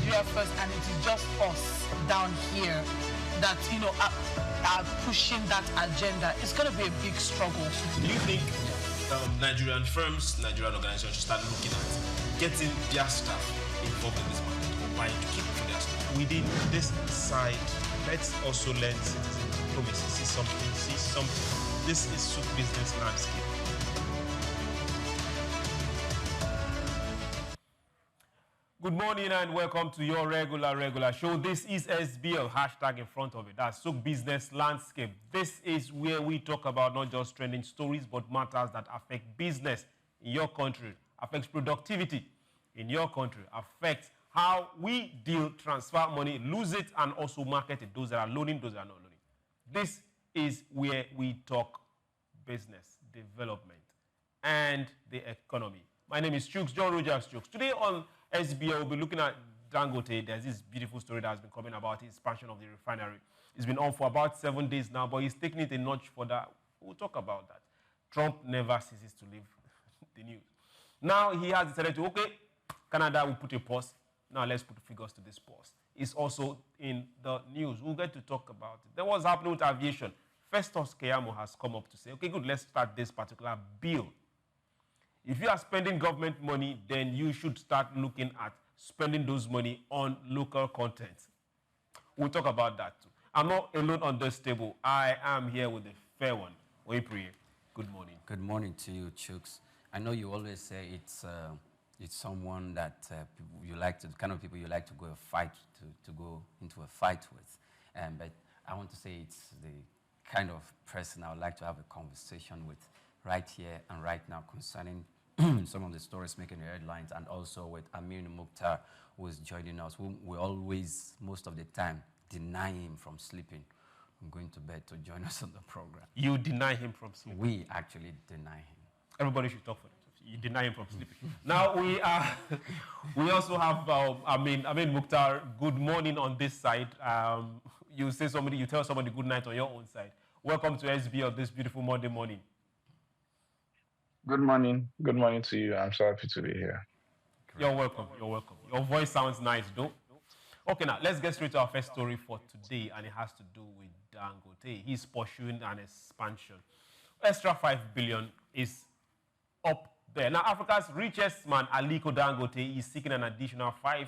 Nigeria first, and it is just us down here that, are pushing that agenda. It's going to be a big struggle. Do you think Nigerian firms, Nigerian organizations should start looking at getting their staff involved in this market, or buying to keep for their staff? Within this side, let's also learn citizen diplomacy. See something. This is SOUQ Business Landscape. Good morning and welcome to your regular show. This is SBL, hashtag in front of it. That's SOUQ Business Landscape. This is where we talk about not just trending stories, but matters that affect business in your country, affects productivity in your country, affects how we deal, transfer money, lose it, and also market it. Those that are loaning, those that are not loaning. This is where we talk business, development, and the economy. My name is SOUQ, John Rogers SOUQ. Today on SBL, we'll be looking at Dangote. There's this beautiful story that has been coming about the expansion of the refinery. It's been on for about 7 days now, but he's taking it a notch further. We'll talk about that. Trump never ceases to leave the news. Now he has decided to, okay, Canada will put a pause. Now let's put figures to this pause. It's also in the news. We'll get to talk about it. Then what's happening with aviation? Festus Keyamo has come up to say, okay, good, let's start this particular bill. If you are spending government money, then you should start looking at spending those money on local content. We'll talk about that too. I'm not alone on this table. I am here with the fair one. Oiprie, good morning. Good morning to you, SOUQ. I know you always say it's someone that you like to, the kind of people you like to go go into a fight with. But I want to say it's the kind of person I would like to have a conversation with right here and right now concerning some of the stories making the headlines, and also with Amir Mukhtar, who is joining us, whom we always, most of the time, deny him from sleeping. I'm going to bed to join us on the program. You deny him from sleeping? We actually deny him. Everybody should talk for themselves. You deny him from sleeping. Now we also have Amir Mukhtar. Good morning on this side. You tell somebody good night on your own side. Welcome to SBL this beautiful Monday morning. Good morning. Good morning to you. I'm so happy to be here. You're welcome. You're welcome. Your voice sounds nice, though. Okay, now let's get straight to our first story for today, and it has to do with Dangote. He's pursuing an expansion. Extra 5 billion is up there. Now, Africa's richest man, Aliko Dangote, is seeking an additional $5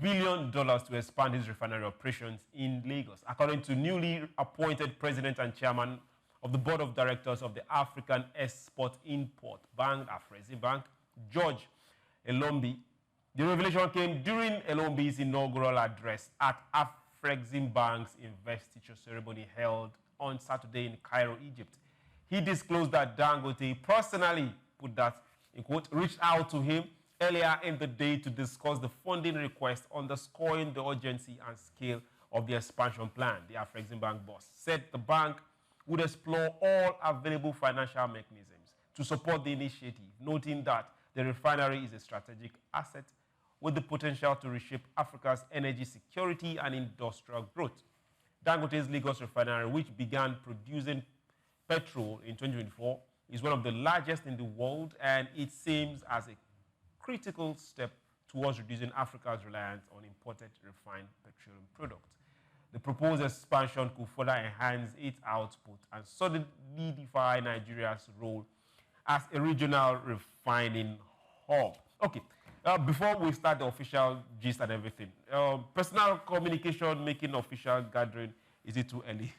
billion to expand his refinery operations in Lagos, according to newly appointed president and chairman of the board of directors of the African Export-Import Bank, Afreximbank, George Elombi. The revelation came during Elombi's inaugural address at Afreximbank's investiture ceremony held on Saturday in Cairo, Egypt. He disclosed that Dangote personally, put that in quote, reached out to him earlier in the day to discuss the funding request, underscoring the urgency and scale of the expansion plan. The Afreximbank boss said the bank would explore all available financial mechanisms to support the initiative, noting that the refinery is a strategic asset with the potential to reshape Africa's energy security and industrial growth. Dangote's Lagos refinery, which began producing petrol in 2024, is one of the largest in the world, and it seems as a critical step towards reducing Africa's reliance on imported refined petroleum products. The proposed expansion could further enhance its output and solidify Nigeria's role as a regional refining hub. Okay, before we start the official gist and everything, personal communication making official gathering, is it too early?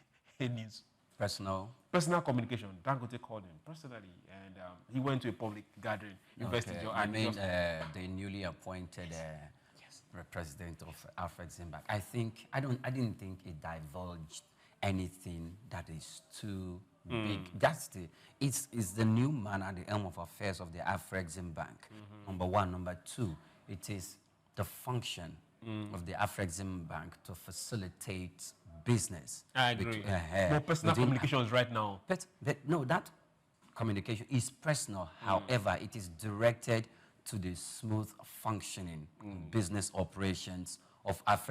Personal communication. Dangote called him personally, and he went to a public gathering. Okay. I mean, the newly appointed president of Afreximbank. I didn't think it divulged anything that is too big. It's the new man at the helm of affairs of the Afreximbank. Number one. Number two, it is the function of the Afreximbank to facilitate business. I agree. More personal communications right now. No, that communication is personal. However, it is directed to the smooth functioning business operations of of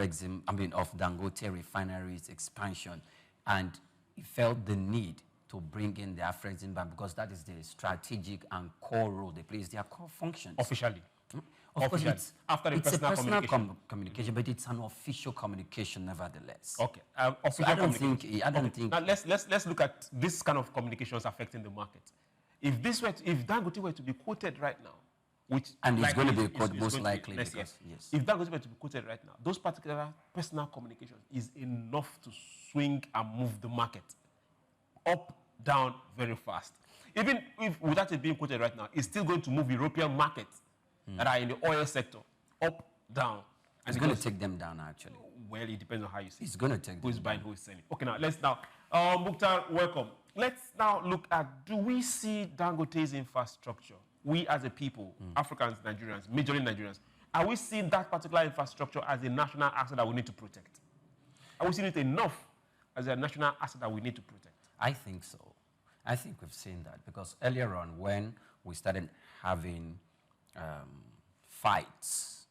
Dangote Refinery's expansion. And he felt the need to bring in the Afreximbank because that is the strategic and core role they play. It's their core functions. Officially. Of course, officially, after the it's personal a personal communication? communication, but it's an official communication nevertheless. Okay. So Official I don't communication. think. I don't think. Now let's look at this kind of communications affecting the market. If Dangote were to be quoted right now, which And it's going to be is quoted most going to be likely next year. because yes. If Dangote were to be quoted right now, those particular personal communications is enough to swing and move the market up, down very fast. Even if without it being quoted right now, it's still going to move European markets that are in the oil sector up, down. It's going to take them down actually. Well, it depends on how you see it. It's going to take Who is them buying, down. who is selling. Okay, now let's Mukhtar, welcome. Let's now look at, do we see Dangote's infrastructure, we as a people, Africans, Nigerians, majorly Nigerians, are we seeing that particular infrastructure as a national asset that we need to protect? Are we seeing it enough as a national asset that we need to protect? I think so. I think we've seen that because earlier on when we started having fights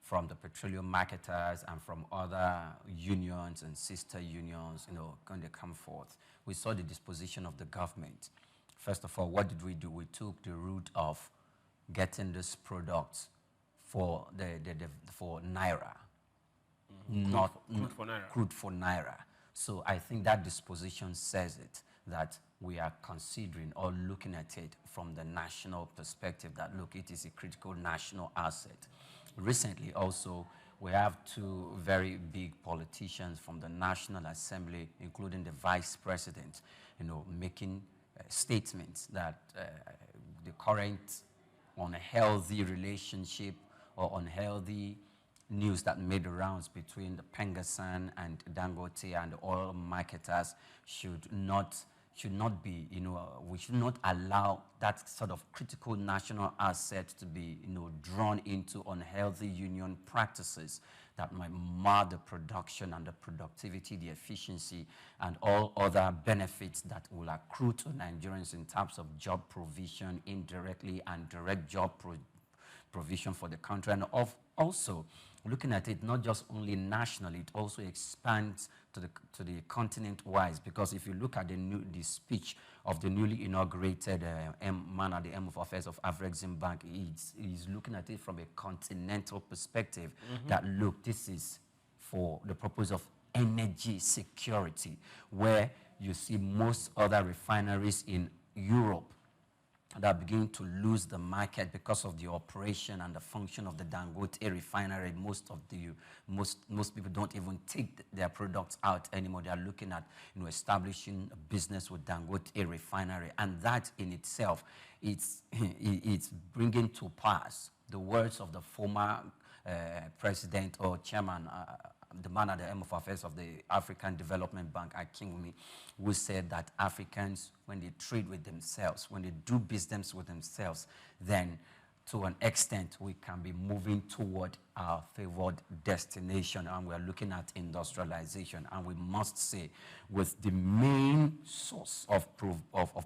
from the petroleum marketers and from other unions and sister unions, when they come forth, we saw the disposition of the government. First of all, what did we do? We took the route of getting this product for for naira, not crude for naira. crude for naira. So I think that disposition says it, that we are considering or looking at it from the national perspective, that look, it is a critical national asset. Recently also, we have two very big politicians from the National Assembly, including the Vice President, making statements that the current unhealthy relationship or unhealthy news that made the rounds between the Pengasan and Dangote and the oil marketers should not be, we should not allow that sort of critical national asset to be, drawn into unhealthy union practices that might mar the production and the productivity, the efficiency, and all other benefits that will accrue to Nigerians in terms of job provision indirectly and direct job provision for the country. And also, looking at it not just only nationally, it also expands to the continent-wise, because if you look at the speech of the newly inaugurated man at the Helm of Affairs of Afreximbank, he's looking at it from a continental perspective, that look, this is for the purpose of energy security, where you see most other refineries in Europe that begin to lose the market because of the operation and the function of the Dangote refinery. Most people don't even take their products out anymore. They are looking at establishing a business with Dangote refinery, and that in itself, it's bringing to pass the words of the former president or chairman, the man at the helm of affairs of the African Development Bank, Akinwumi, who said that Africans, when they trade with themselves, when they do business with themselves, then to an extent we can be moving toward our favored destination, and we're looking at industrialization. And we must say, with the main source of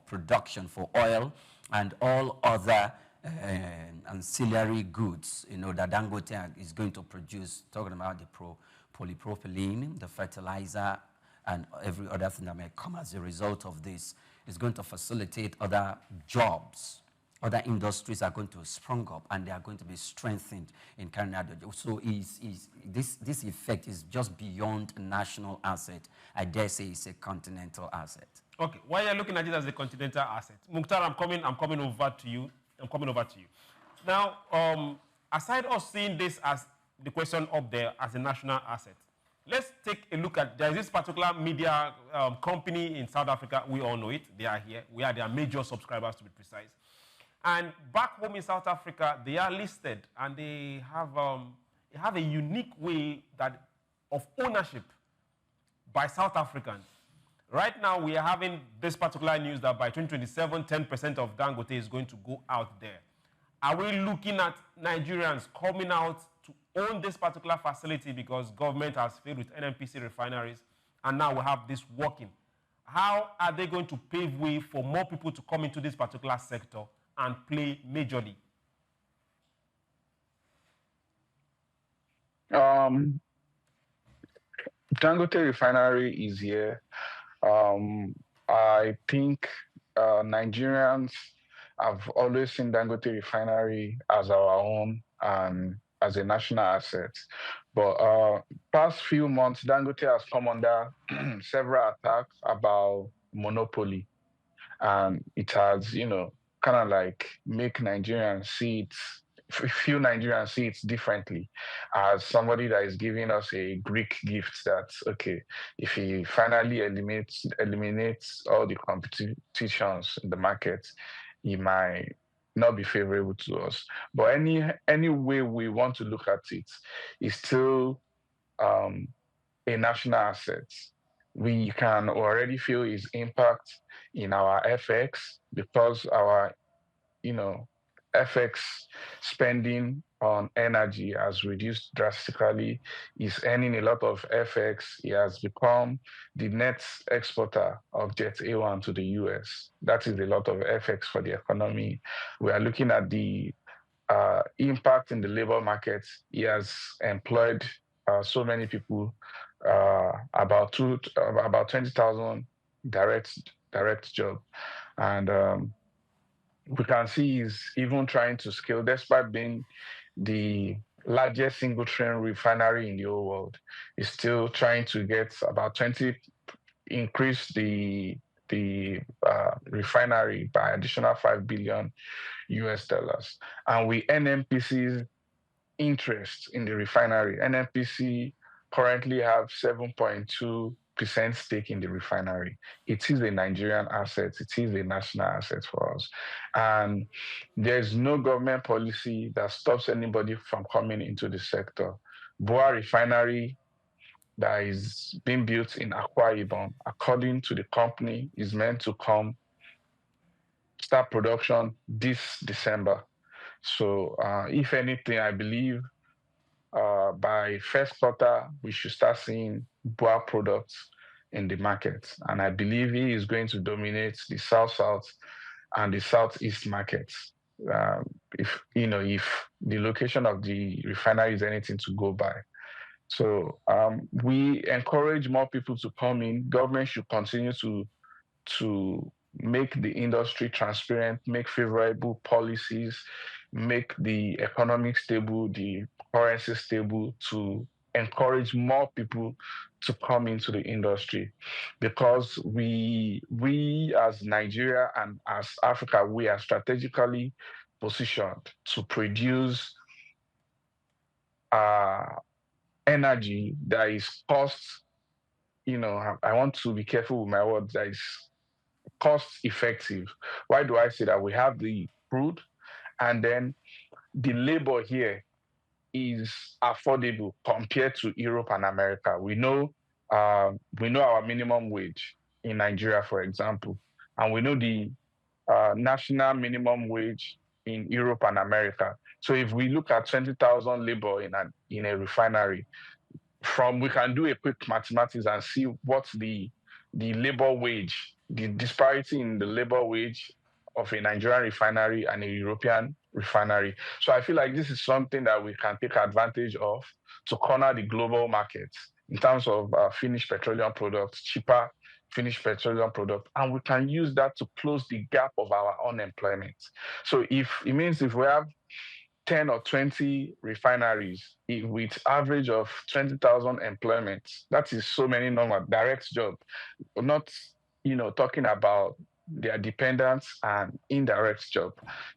production for oil and all other ancillary goods, that Dangote is going to produce, talking about the polypropylene, the fertilizer, and every other thing that may come as a result of this, is going to facilitate other jobs. Other industries are going to sprung up, and they are going to be strengthened in carrying out the job. So this effect is just beyond a national asset. I dare say it's a continental asset. Okay, while you're looking at it as a continental asset, Mukhtar, I'm coming over to you. Now, aside us seeing this as the question up there as a national asset, let's take a look at, there's this particular media company in South Africa. We all know it. They are here. We are their major subscribers, to be precise. And back home in South Africa, they are listed, and they have a unique way of ownership by South Africans. Right now, we are having this particular news that by 2027, 10% of Dangote is going to go out there. Are we looking at Nigerians coming out to own this particular facility because government has failed with NNPC refineries, and now we have this working? How are they going to pave way for more people to come into this particular sector and play majorly? Dangote Refinery is here. I think Nigerians have always seen Dangote Refinery as our own. and as a national asset. But past few months, Dangote has come under several attacks about monopoly, and it has, kind of like make Nigerians see it. Few Nigerians see it differently, as somebody that is giving us a Greek gift. That okay, if he finally eliminates all the competitions in the market, he might not be favorable to us. But any way we want to look at it, is still a national asset. We can already feel its impact in our FX, because our, FX spending on energy has reduced drastically. He's earning a lot of FX. He has become the net exporter of Jet A1 to the US. That is a lot of FX for the economy. We are looking at the impact in the labor market. He has employed so many people, about 20,000 direct job, and we can see he's even trying to scale, despite being the largest single train refinery in the whole world. He's still trying to get about 20, increase the refinery by additional $5 billion. And we NNPC's interest in the refinery. NNPC currently have 7.2% stake in the refinery. It is a Nigerian asset. It is a national asset for us. And there's no government policy that stops anybody from coming into the sector. Boa Refinery, that is being built in Akwa Ibom, according to the company, is meant to start production this December. So if anything, I believe by first quarter, we should start seeing Boa products in the market. And I believe he is going to dominate the South-South and the Southeast markets. If the location of the refinery is anything to go by. So we encourage more people to come in. Government should continue to make the industry transparent, make favorable policies, make the economy stable, the currency stable, to encourage more people to come into the industry. Because we as Nigeria and as Africa, we are strategically positioned to produce energy that is cost, I want to be careful with my words, that is cost effective. Why do I say that? We have the crude, and then the labor here is affordable compared to Europe and America. We know our minimum wage in Nigeria, for example, and we know the national minimum wage in Europe and America. So if we look at 20,000 labor in a refinery, we can do a quick mathematics and see what's the labor wage, the disparity in the labor wage of a Nigerian refinery and a European refinery. So I feel like this is something that we can take advantage of to corner the global market in terms of finished petroleum products, cheaper finished petroleum product, and we can use that to close the gap of our unemployment. So if we have 10 or 20 refineries with average of 20,000 employment, that is so many normal direct jobs, not talking about their dependents and indirect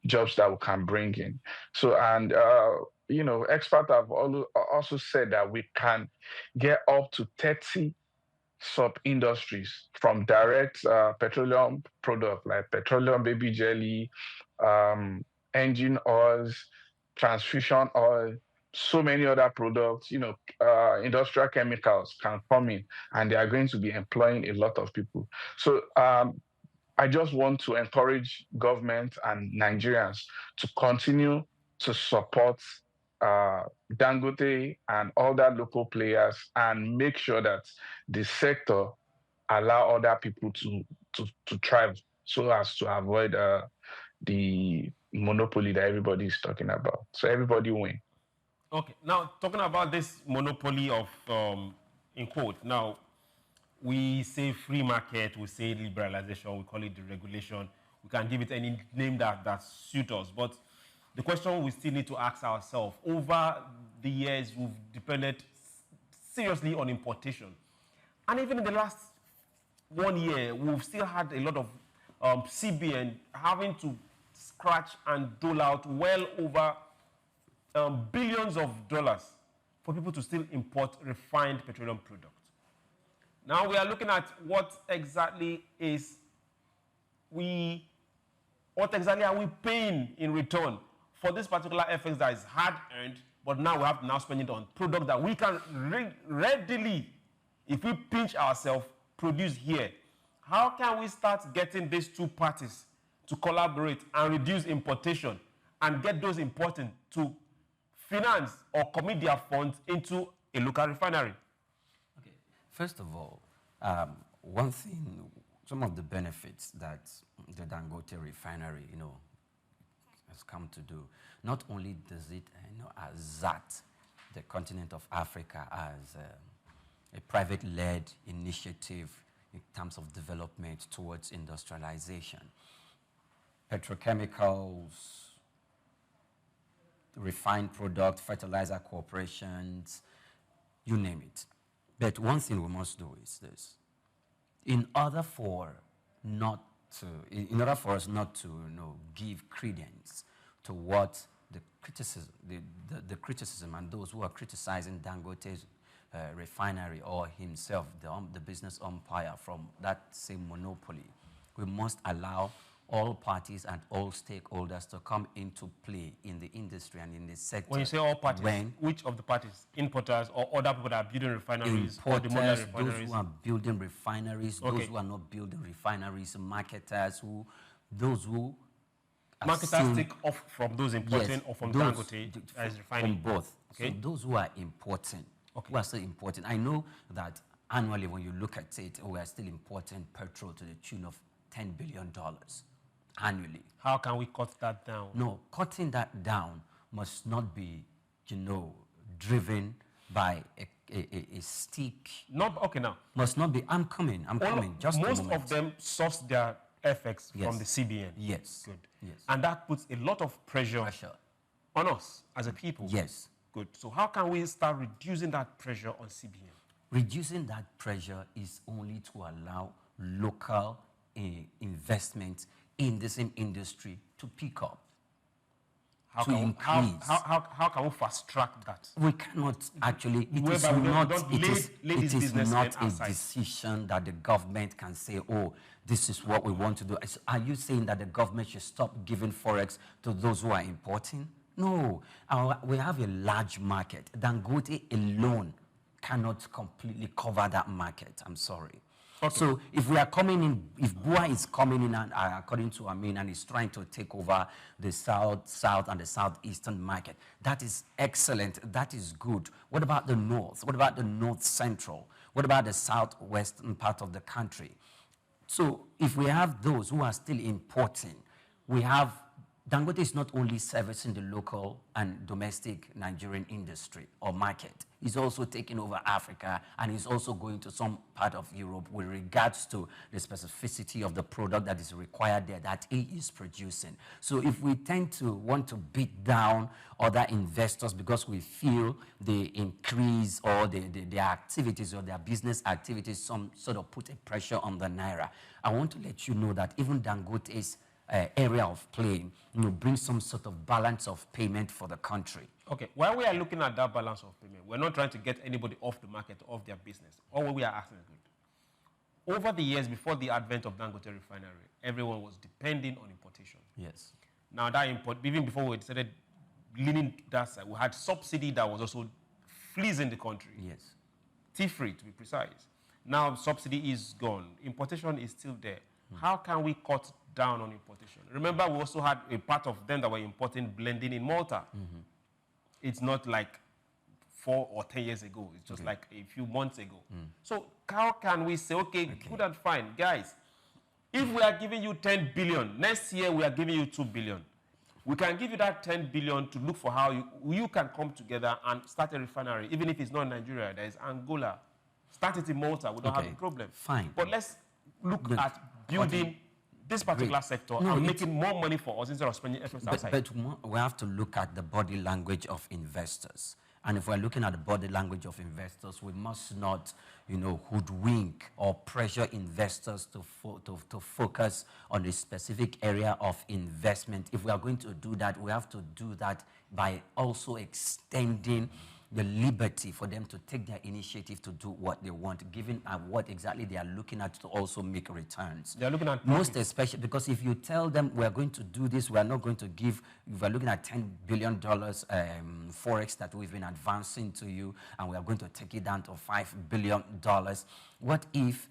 jobs that we can bring in. So, and experts have also said that we can get up to 30 sub-industries from direct petroleum product like petroleum baby jelly, engine oils, transfusion oil, so many other products, industrial chemicals can come in, and they are going to be employing a lot of people. So I just want to encourage government and Nigerians to continue to support Dangote and other local players, and make sure that the sector allow other people to thrive, so as to avoid the monopoly that everybody is talking about. So everybody win. Okay, now talking about this monopoly of, in quote, now we say free market, we say liberalization, we call it deregulation. We can give it any name that suits us. But the question we still need to ask ourselves, over the years, we've depended seriously on importation. And even in the last 1 year, we've still had a lot of CBN having to scratch and dole out well over billions of dollars for people to still import refined petroleum products. Now we are looking at what exactly are we paying in return for this particular FX that is hard earned, but now we have to now spend it on product that we can readily, if we pinch ourselves, produce here. How can we start getting these two parties to collaborate and reduce importation and get those importing to finance or commit their funds into a local refinery? Okay. First of all, one thing, some of the benefits that the Dangote refinery, has come to do, not only does it, assert the continent of Africa as a private-led initiative in terms of development towards industrialization. Petrochemicals, refined product, fertilizer corporations, you name it. But one thing we must do is this. In order for us not to give credence to what the criticism and those who are criticizing Dangote's refinery or himself, the business umpire from that same monopoly, we must allow all parties and all stakeholders to come into play in the industry and in the sector. When you say all parties, which of the parties? Importers or other people that are building refineries? Importers, or the refineries? those who are building refineries, those who are not building refineries, marketers, those who marketers take off from those importing, or from Dangote as refining? From both. Okay. So those who are importing, who are still importing. I know that annually when you look at it, we are still importing petrol to the tune of $10 billion annually. How can we cut that down? No, cutting that down must not be, driven by a stick. Must not be, I'm coming, just most of them source their FX from the CBN. Yes. Good. Yes. And that puts a lot of pressure on us as a people. Yes. Good. So how can we start reducing that pressure on CBN? Reducing that pressure is only to allow local investment in the same industry to pick up. How can we fast track that? We cannot actually. It is not a decision that the government can say, oh, this is what we want to do. Are you saying that the government should stop giving forex to those who are importing? No. We have a large market. Dangote alone cannot completely cover that market. I'm sorry. Okay. So if we are coming in, if BUA is coming in, and according to Amin, and is trying to take over the south and the southeastern market, that is excellent. That is good. What about the north? What about the north central? What about the southwestern part of the country? So if we have those who are still importing, we have Dangote is not only servicing the local and domestic Nigerian industry or market, he's also taking over Africa, and he's also going to some part of Europe with regards to the specificity of the product that is required there that he is producing. So if we tend to want to beat down other investors because we feel they increase or their activities or their business activities some sort of put a pressure on the Naira, I want to let you know that even Dangote's area of play, bring some sort of balance of payment for the country. Okay, while we are looking at that balance of payment, we're not trying to get anybody off the market, off their business. All we are asking is good. Over the years, before the advent of Dangote Refinery, everyone was depending on importation. Yes. Now that even before we started leaning that side, we had subsidy that was also fleecing the country. Yes. Tea-free, to be precise. Now subsidy is gone. Importation is still there. How can we cut down on importation? Remember, we also had a part of them that were importing blending in Malta. It's not like 4 or 10 years ago. It's just like a few months ago. So how can we say, okay, good and fine, guys, if we are giving you 10 billion, next year we are giving you 2 billion. We can give you that 10 billion to look for how you can come together and start a refinery, even if it's not Nigeria. There is Angola. Start it in Malta. We don't have a problem. Fine. But let's look at building this particular sector are making more money for us instead of spending efforts outside. But we have to look at the body language of investors. And if we're looking at the body language of investors, we must not, hoodwink or pressure investors to focus on a specific area of investment. If we are going to do that, we have to do that by also extending the liberty for them to take their initiative to do what they want, given what exactly they are looking at to also make returns. They're looking at most especially because if you tell them we're going to do this, we are not going to give, we're looking at $10 billion forex that we've been advancing to you, and we are going to take it down to $5 billion. What if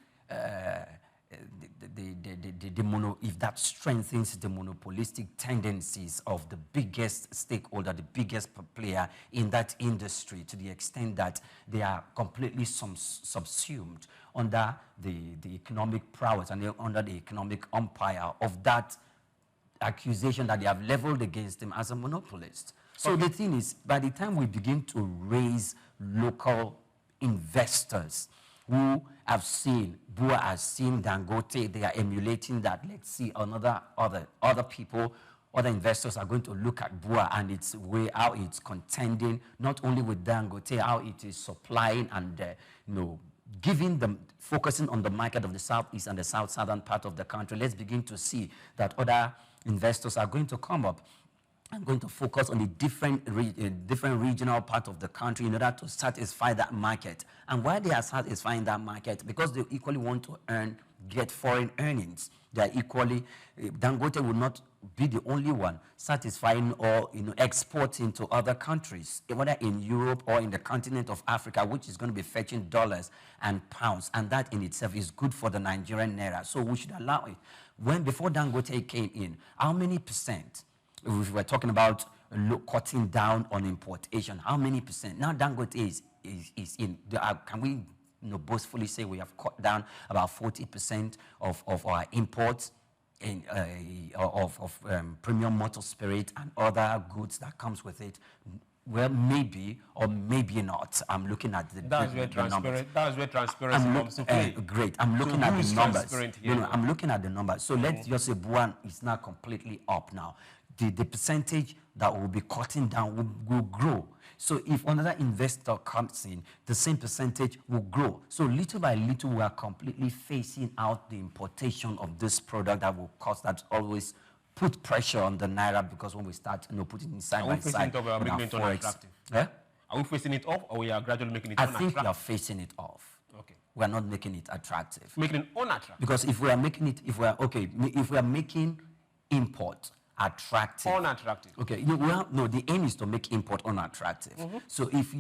if that strengthens the monopolistic tendencies of the biggest stakeholder, the biggest player in that industry, to the extent that they are completely subsumed under the economic prowess and under the economic umpire of that accusation that they have leveled against him as a monopolist. So the thing is, by the time we begin to raise local investors who have seen, Bua has seen Dangote, they are emulating that. Let's see other people, other investors are going to look at Bua and its way, how it's contending, not only with Dangote, how it is supplying and, giving them, focusing on the market of the southeast and the southern part of the country. Let's begin to see that other investors are going to come up. I'm going to focus on the different regional part of the country in order to satisfy that market. And why they are satisfying that market? Because they equally want to get foreign earnings. They are equally, Dangote will not be the only one satisfying or exporting to other countries, whether in Europe or in the continent of Africa, which is going to be fetching dollars and pounds. And that in itself is good for the Nigerian naira. So we should allow it. Before Dangote came in, how many percent? If we're talking about cutting down on importation, how many percent? Now Dangote is in. Can we boastfully say we have cut down about 40% of our imports of premium motor spirit and other goods that comes with it? Well, maybe or maybe not. I'm looking at the numbers. That's where transparency comes to play. Great. I'm looking at the numbers. I'm looking at the numbers. So let's just say Buan is now completely up now. The percentage that will be cutting down will grow. So if another investor comes in, the same percentage will grow. So little by little, we are completely phasing out the importation of this product that will cost, that always put pressure on the naira, because when we start putting it side by side, are we facing it off, unattractive? Yeah? Are we facing it off, or we are gradually making it unattractive? I think we are facing it off. Okay. We are not making it attractive. Making it unattractive. Because if we are making it, if we are making import attractive. Unattractive. Okay. The aim is to make import unattractive. Mm-hmm. So if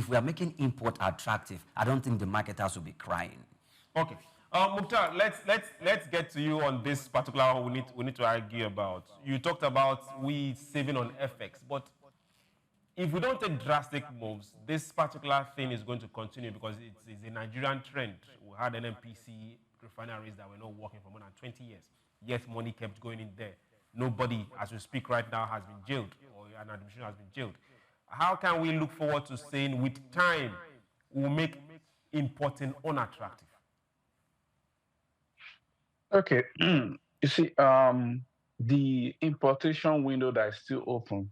we are making import attractive, I don't think the marketers will be crying. Okay. Mukhtar, let's get to you on this particular one we need to argue about. You talked about we saving on FX, but if we don't take drastic moves, this particular thing is going to continue because it's a Nigerian trend. We had NNPC refineries that were not working for more than 20 years, yet money kept going in there. Nobody, as we speak right now, has been jailed, or an administration has been jailed. How can we look forward to saying with time we'll make importing unattractive? Okay. You see, the importation window that is still open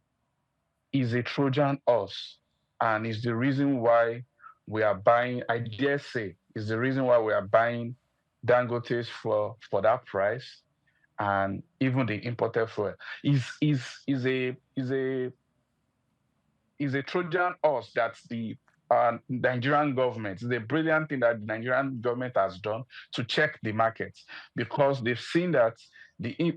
is a Trojan horse, and is the reason why we are buying, I dare say, is the reason why we are buying Dangote's for that price. And even the imported fuel is a Trojan horse that the Nigerian government, the brilliant thing that the Nigerian government has done to check the market, because they've seen that the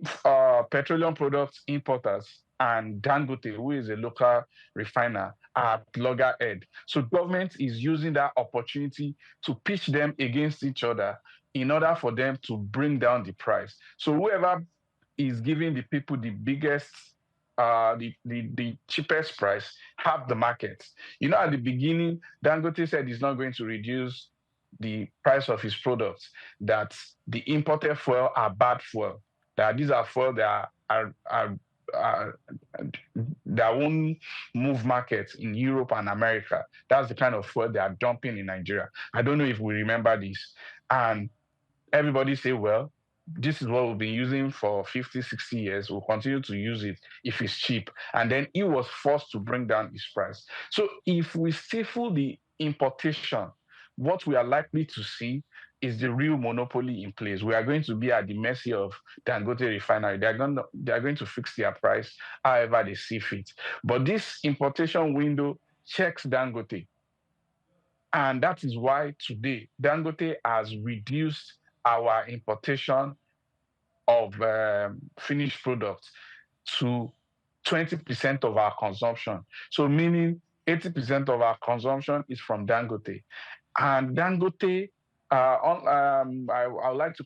petroleum products importers and Dangote, who is a local refiner, are at loggerhead. So government is using that opportunity to pitch them against each other in order for them to bring down the price. So whoever is giving the people the biggest, the cheapest price, have the market. At the beginning, Dangote said he's not going to reduce the price of his products, that the imported fuel are bad fuel, that these are fuel that that won't move markets in Europe and America. That's the kind of fuel they are dumping in Nigeria. I don't know if we remember this. And everybody say, well, this is what we've been using for 50, 60 years. We'll continue to use it if it's cheap. And then he was forced to bring down his price. So if we stifle the importation, what we are likely to see is the real monopoly in place. We are going to be at the mercy of Dangote Refinery. They are going to fix their price however they see fit. But this importation window checks Dangote. And that is why today Dangote has reduced our importation of finished products to 20% of our consumption. So meaning 80% of our consumption is from Dangote. And Dangote, I would like to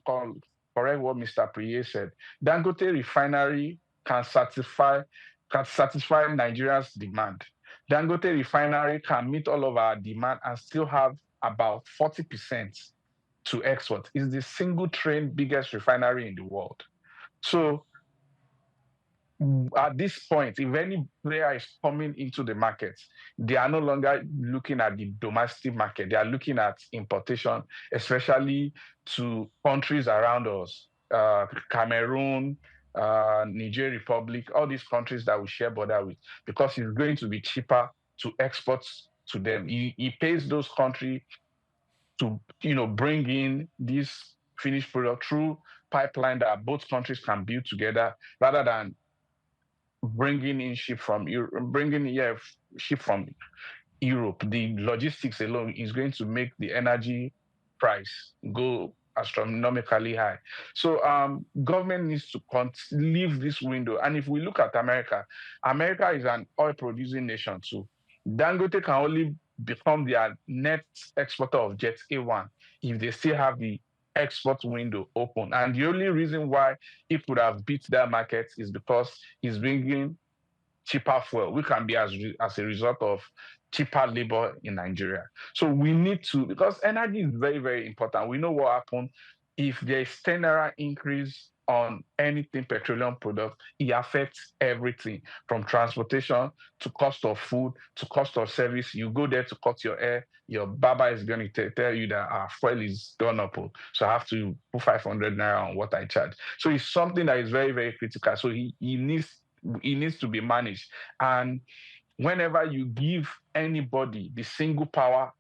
correct what Mr. Priye said. Dangote Refinery can satisfy Nigeria's demand. Dangote Refinery can meet all of our demand and still have about 40% to export. It's the single train biggest refinery in the world. So at this point, if any player is coming into the market, they are no longer looking at the domestic market. They are looking at importation, especially to countries around us, Cameroon, Niger Republic, all these countries that we share border with, because it's going to be cheaper to export to them. He pays those countries to bring in this finished product through pipeline that both countries can build together, rather than bringing in ship from Europe. The logistics alone is going to make the energy price go astronomically high. So government needs to leave this window. And if we look at America is an oil-producing nation too. Dangote can only become their net exporter of jet A1 if they still have the export window open. And the only reason why it could have beat that market is because he's bringing cheaper fuel, which can be as a result of cheaper labor in Nigeria. So we need to, because energy is very, very important. We know what happened if there's 10 naira increase on anything petroleum product, it affects everything from transportation to cost of food to cost of service. You go there to cut your hair, your barber is going to tell you that our fuel is gone up, so I have to put 500 naira on what I charge. So it's something that is very, very critical. So he needs to be managed. And whenever you give anybody the single power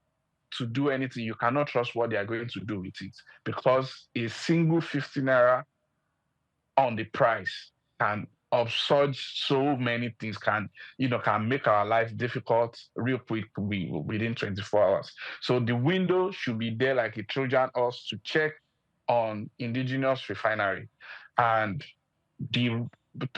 to do anything, you cannot trust what they are going to do with it, because a single 50 naira on the price can upsurge so many things, can make our life difficult real quick within 24 hours. So the window should be there like a Trojan horse to check on indigenous refinery. And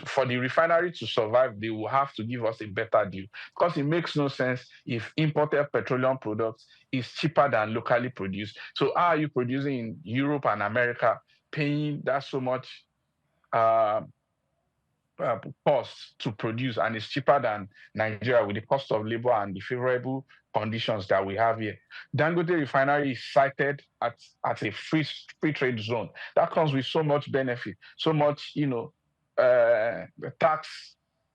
for the refinery to survive, they will have to give us a better deal, because it makes no sense if imported petroleum products is cheaper than locally produced. So how are you producing in Europe and America, paying that so much cost to produce, and it's cheaper than Nigeria with the cost of labor and the favorable conditions that we have here? Dangote Refinery is cited at a free trade zone. That comes with so much benefit, so much, tax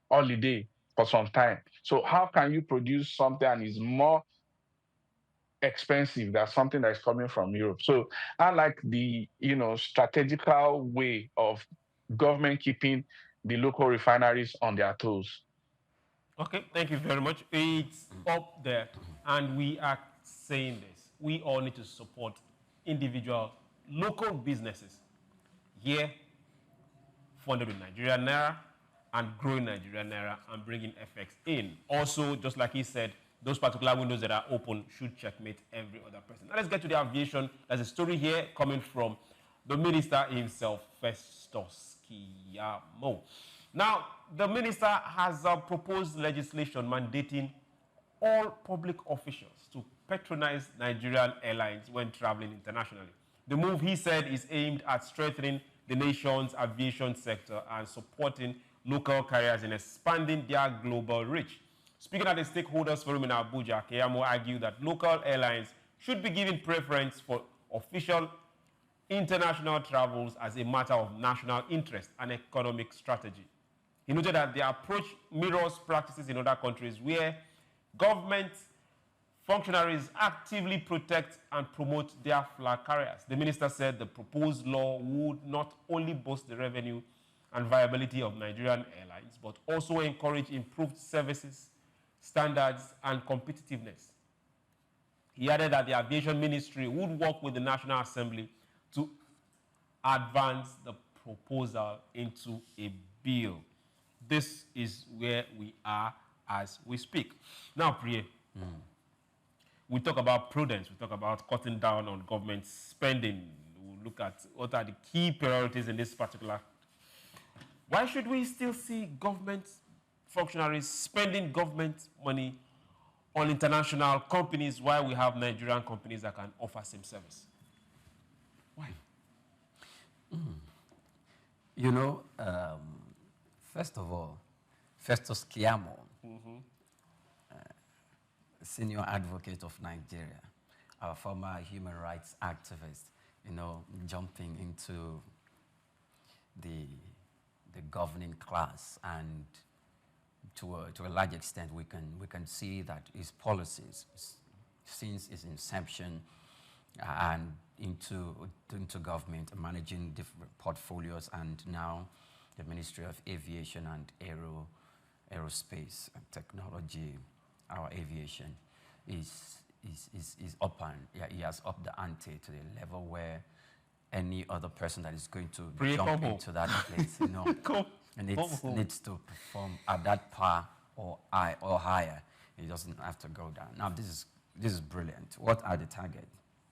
holiday for some time. So how can you produce something and is more expensive than something that is coming from Europe? So I like the strategical way of government keeping the local refineries on their toes. Okay, thank you very much. It's up there, and we are saying this. We all need to support individual local businesses here, funded with Nigerian Naira, and growing Nigerian Naira and bringing FX in. Also, just like he said, those particular windows that are open should checkmate every other person. Now let's get to the aviation. There's a story here coming from the minister himself, Festus Keyamo. Now, the minister has proposed legislation mandating all public officials to patronize Nigerian airlines when traveling internationally. The move, he said, is aimed at strengthening the nation's aviation sector and supporting local carriers in expanding their global reach. Speaking at the Stakeholders Forum in Abuja, Keyamo argued that local airlines should be given preference for official international travels as a matter of national interest and economic strategy. He noted that the approach mirrors practices in other countries where governments functionaries actively protect and promote their flag carriers. The minister said the proposed law would not only boost the revenue and viability of Nigerian airlines, but also encourage improved services, standards, and competitiveness. He added that the Aviation Ministry would work with the National Assembly to advance the proposal into a bill. This is where we are as we speak. Now, Priye, we talk about prudence, we talk about cutting down on government spending. We'll look at what are the key priorities in this particular. Why should we still see government functionaries spending government money on international companies while we have Nigerian companies that can offer same service? Why? You know, first of all, Festus Keyamo, senior advocate of Nigeria, our former human rights activist, you know, jumping into the governing class, and to a large extent, we can see that his policies, since its inception and into government, managing different portfolios, and now the Ministry of Aviation and Aerospace and Technology, our aviation, is up, and he has upped the ante to the level where any other person that is going to jump into that place, you know, needs to perform at that par or higher. He doesn't have to go down. Now, this is brilliant. What are the targets?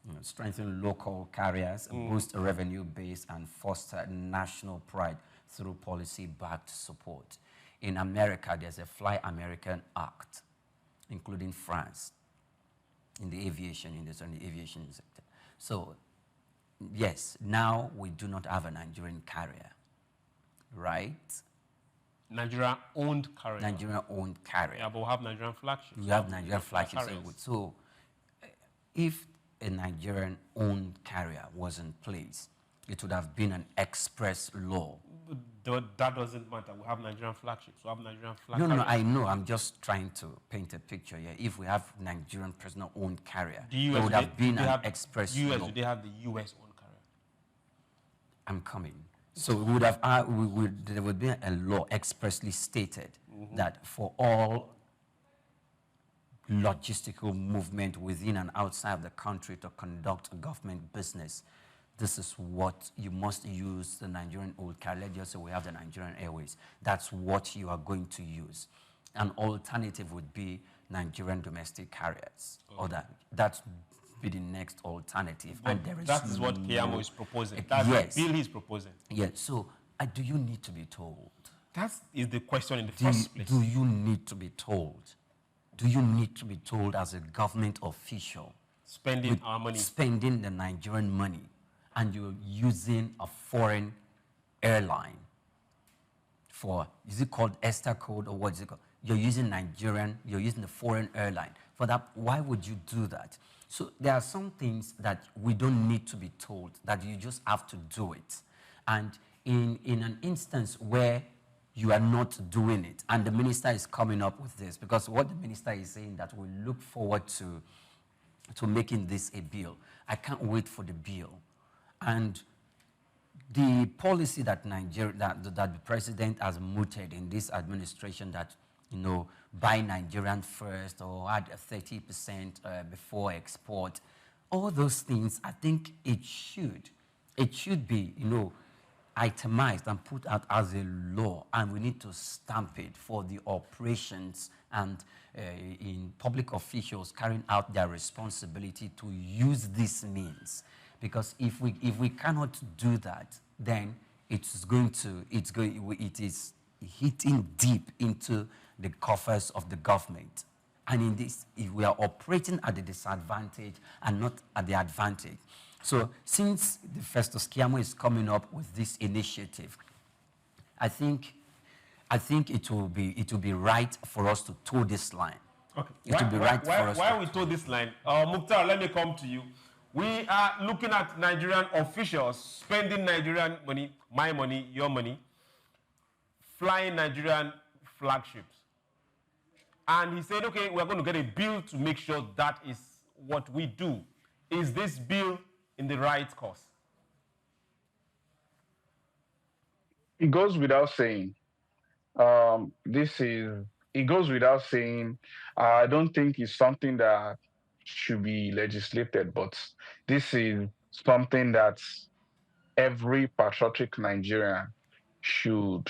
You know, strengthen local carriers, boost revenue base, and foster national pride through policy-backed support. In America, there's a Fly American Act, including France, in the aviation industry, in the aviation sector. So, yes, now we do not have a Nigerian carrier, right? Nigeria-owned carrier. Nigeria-owned carrier. Yeah, but we have Nigerian flagships. We have Nigerian flagships. So, if a Nigerian-owned carrier was in place, it would have been an express law. That doesn't matter. We have Nigerian flagships. We have Nigerian flag No, carriers. I know. I'm just trying to paint a picture here. If we have Nigerian personal-owned carrier, there would have been an express law. Do they have the US-owned carrier? I'm coming. So we would have, there would be a law expressly stated that for all logistical movement within and outside the country to conduct a government business, this is what you must use the Nigerian old carrier. Let's just say we have the Nigerian Airways. That's what you are going to use. An alternative would be Nigerian domestic carriers. Or that's be the next alternative. But and there is that is what Keyamo is proposing. That's yes. the bill he's proposing. Yes. So do you need to be told? That is the question in the first place. Do you need to be told? Do you need to be told as a government official? Spending our money. Spending the Nigerian money, and you're using a foreign airline for, is it called ESTA code or what is it called? You're using the foreign airline. For that, why would you do that? So there are some things that we don't need to be told, that you just have to do it. And in an instance where you are not doing it, and the minister is coming up with this, because what the minister is saying that we look forward to making this a bill. I can't wait for the bill. And the policy that the president has mooted in this administration, that, you know, buy Nigerian first or add 30% before export, all those things, I think it should be, you know, itemized and put out as a law, and we need to stamp it for the operations and in public officials carrying out their responsibility to use these means. Because if we cannot do that, then it is hitting deep into the coffers of the government. And in this, if we are operating at the disadvantage and not at the advantage. So since the Festus Keyamo is coming up with this initiative, I think it will be right for us to toe this line. Okay. It will be right for us. Why we toe this line? Mukhtar, let me come to you. We are looking at Nigerian officials spending Nigerian money, my money, your money, flying Nigerian flagships. And he said, okay, we're going to get a bill to make sure that is what we do. Is this bill in the right course? It goes without saying. It goes without saying. I don't think it's something that should be legislated, but this is something that every patriotic Nigerian should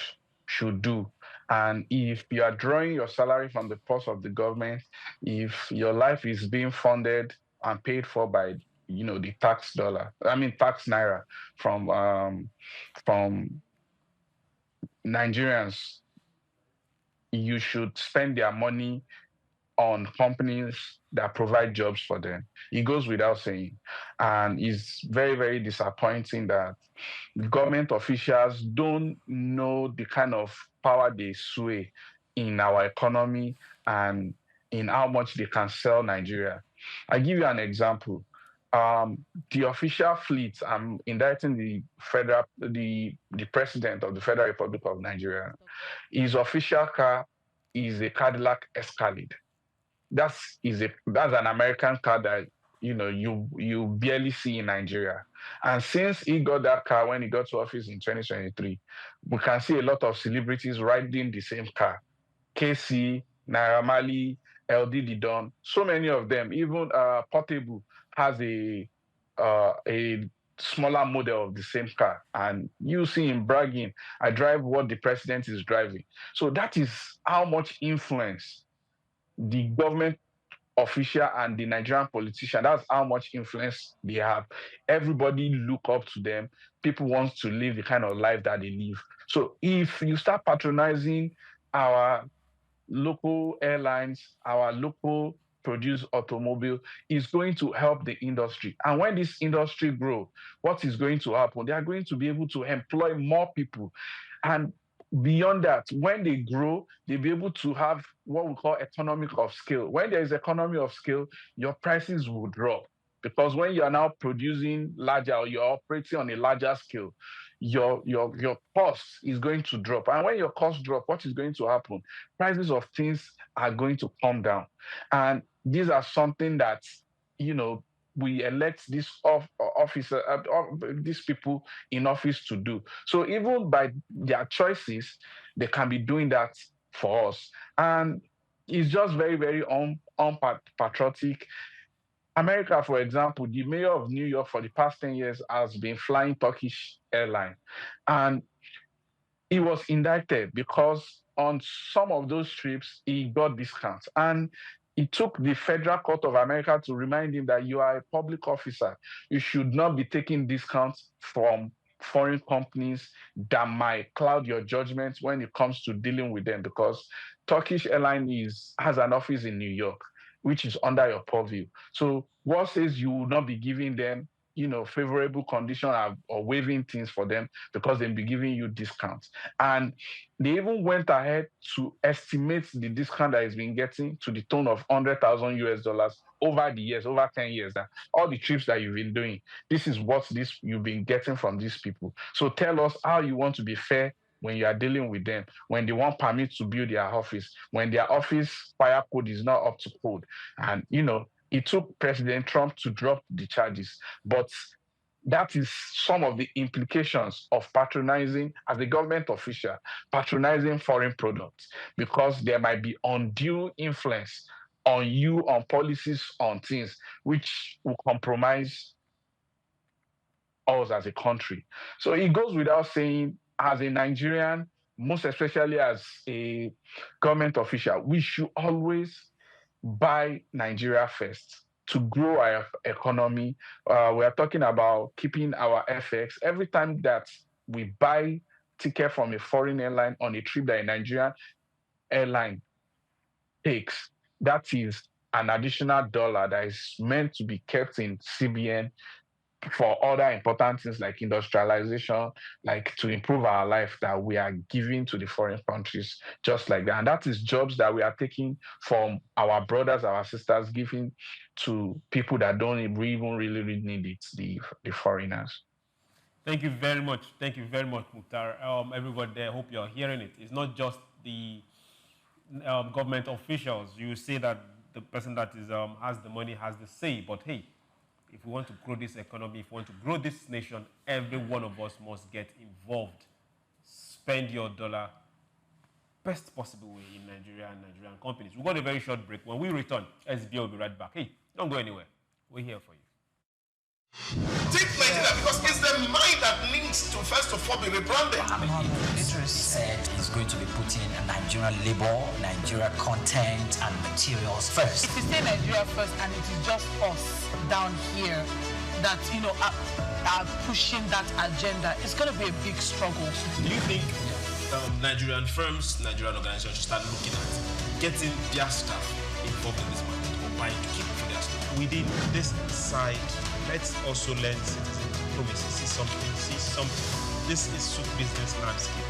should do. And if you are drawing your salary from the purse of the government, if your life is being funded and paid for by the tax dollar, I mean tax naira from Nigerians, you should spend their money on companies that provide jobs for them. It goes without saying. And it's very, very disappointing that government officials don't know the kind of power they sway in our economy and in how much they can sell Nigeria. I give you an example. The official fleet, I'm indicting the president of the Federal Republic of Nigeria. His official car is a Cadillac Escalade. That's an American car that you barely see in Nigeria. And since he got that car when he got to office in 2023, we can see a lot of celebrities riding the same car. KC, Naira Marley, LD Didon, so many of them. Even Portable has a smaller model of the same car, and you see him bragging, "I drive what the president is driving." So that is how much influence the government official and the Nigerian politician, that's how much influence they have. Everybody look up to them. People want to live the kind of life that they live. So if you start patronizing our local airlines, our local produced automobile, is going to help the industry. And when this industry grows, what is going to happen? They are going to be able to employ more people. And beyond that, when they grow, they'll be able to have what we call economy of scale. When there is economy of scale, your prices will drop. Because when you are now producing larger or you're operating on a larger scale, your cost is going to drop. And when your costs drop, what is going to happen? Prices of things are going to come down. And these are something that, we elect these these people in office to do. So even by their choices, they can be doing that for us. And it's just very, very unpatriotic. America, for example, the mayor of New York for the past 10 years has been flying Turkish Airlines. And he was indicted because on some of those trips, he got discounts. And it took the Federal Court of America to remind him that you are a public officer. You should not be taking discounts from foreign companies that might cloud your judgment when it comes to dealing with them, because Turkish Airlines has an office in New York, which is under your purview. So what says you will not be giving them favorable condition or waiving things for them because they'll be giving you discounts? And they even went ahead to estimate the discount that he's been getting to the tune of $100,000 over the years, over 10 years. That all the trips that you've been doing, this is what you've been getting from these people. So tell us how you want to be fair when you are dealing with them, when they want permits to build their office, when their office fire code is not up to code. And it took President Trump to drop the charges. But that is some of the implications of patronizing, as a government official, patronizing foreign products, because there might be undue influence on you, on policies, on things, which will compromise us as a country. So it goes without saying, as a Nigerian, most especially as a government official, we should always buy Nigeria first to grow our economy. We are talking about keeping our FX. Every time that we buy ticket from a foreign airline on a trip that a Nigerian airline takes, that is an additional dollar that is meant to be kept in CBN for other important things like industrialization, like to improve our life, that we are giving to the foreign countries just like that. And that is jobs that we are taking from our brothers, our sisters, giving to people that don't even really need it, the foreigners. Thank you very much. Thank you very much, Mukhtar. Everybody there, I hope you're hearing it. It's not just the government officials, you say that the person that is has the money has the say. But hey, if we want to grow this economy, if we want to grow this nation, every one of us must get involved. Spend your dollar best possible way in Nigeria and Nigerian companies. We've got a very short break. When we return, SBL will be right back. Hey, don't go anywhere. We're here for you. Take Nigeria because it's the mind that needs to first of all be rebranded. Literally said he's going to be putting Nigerian labor, Nigeria content and materials first. If you say Nigeria first and it is just us down here that, are pushing that agenda, it's going to be a big struggle. Do you think Nigerian firms, Nigerian organizations should start looking at getting their staff involved in this market or buying to keep for their staff? Within this side, let's also learn citizen diplomacy. See something. This is SOUQ Business Landscape.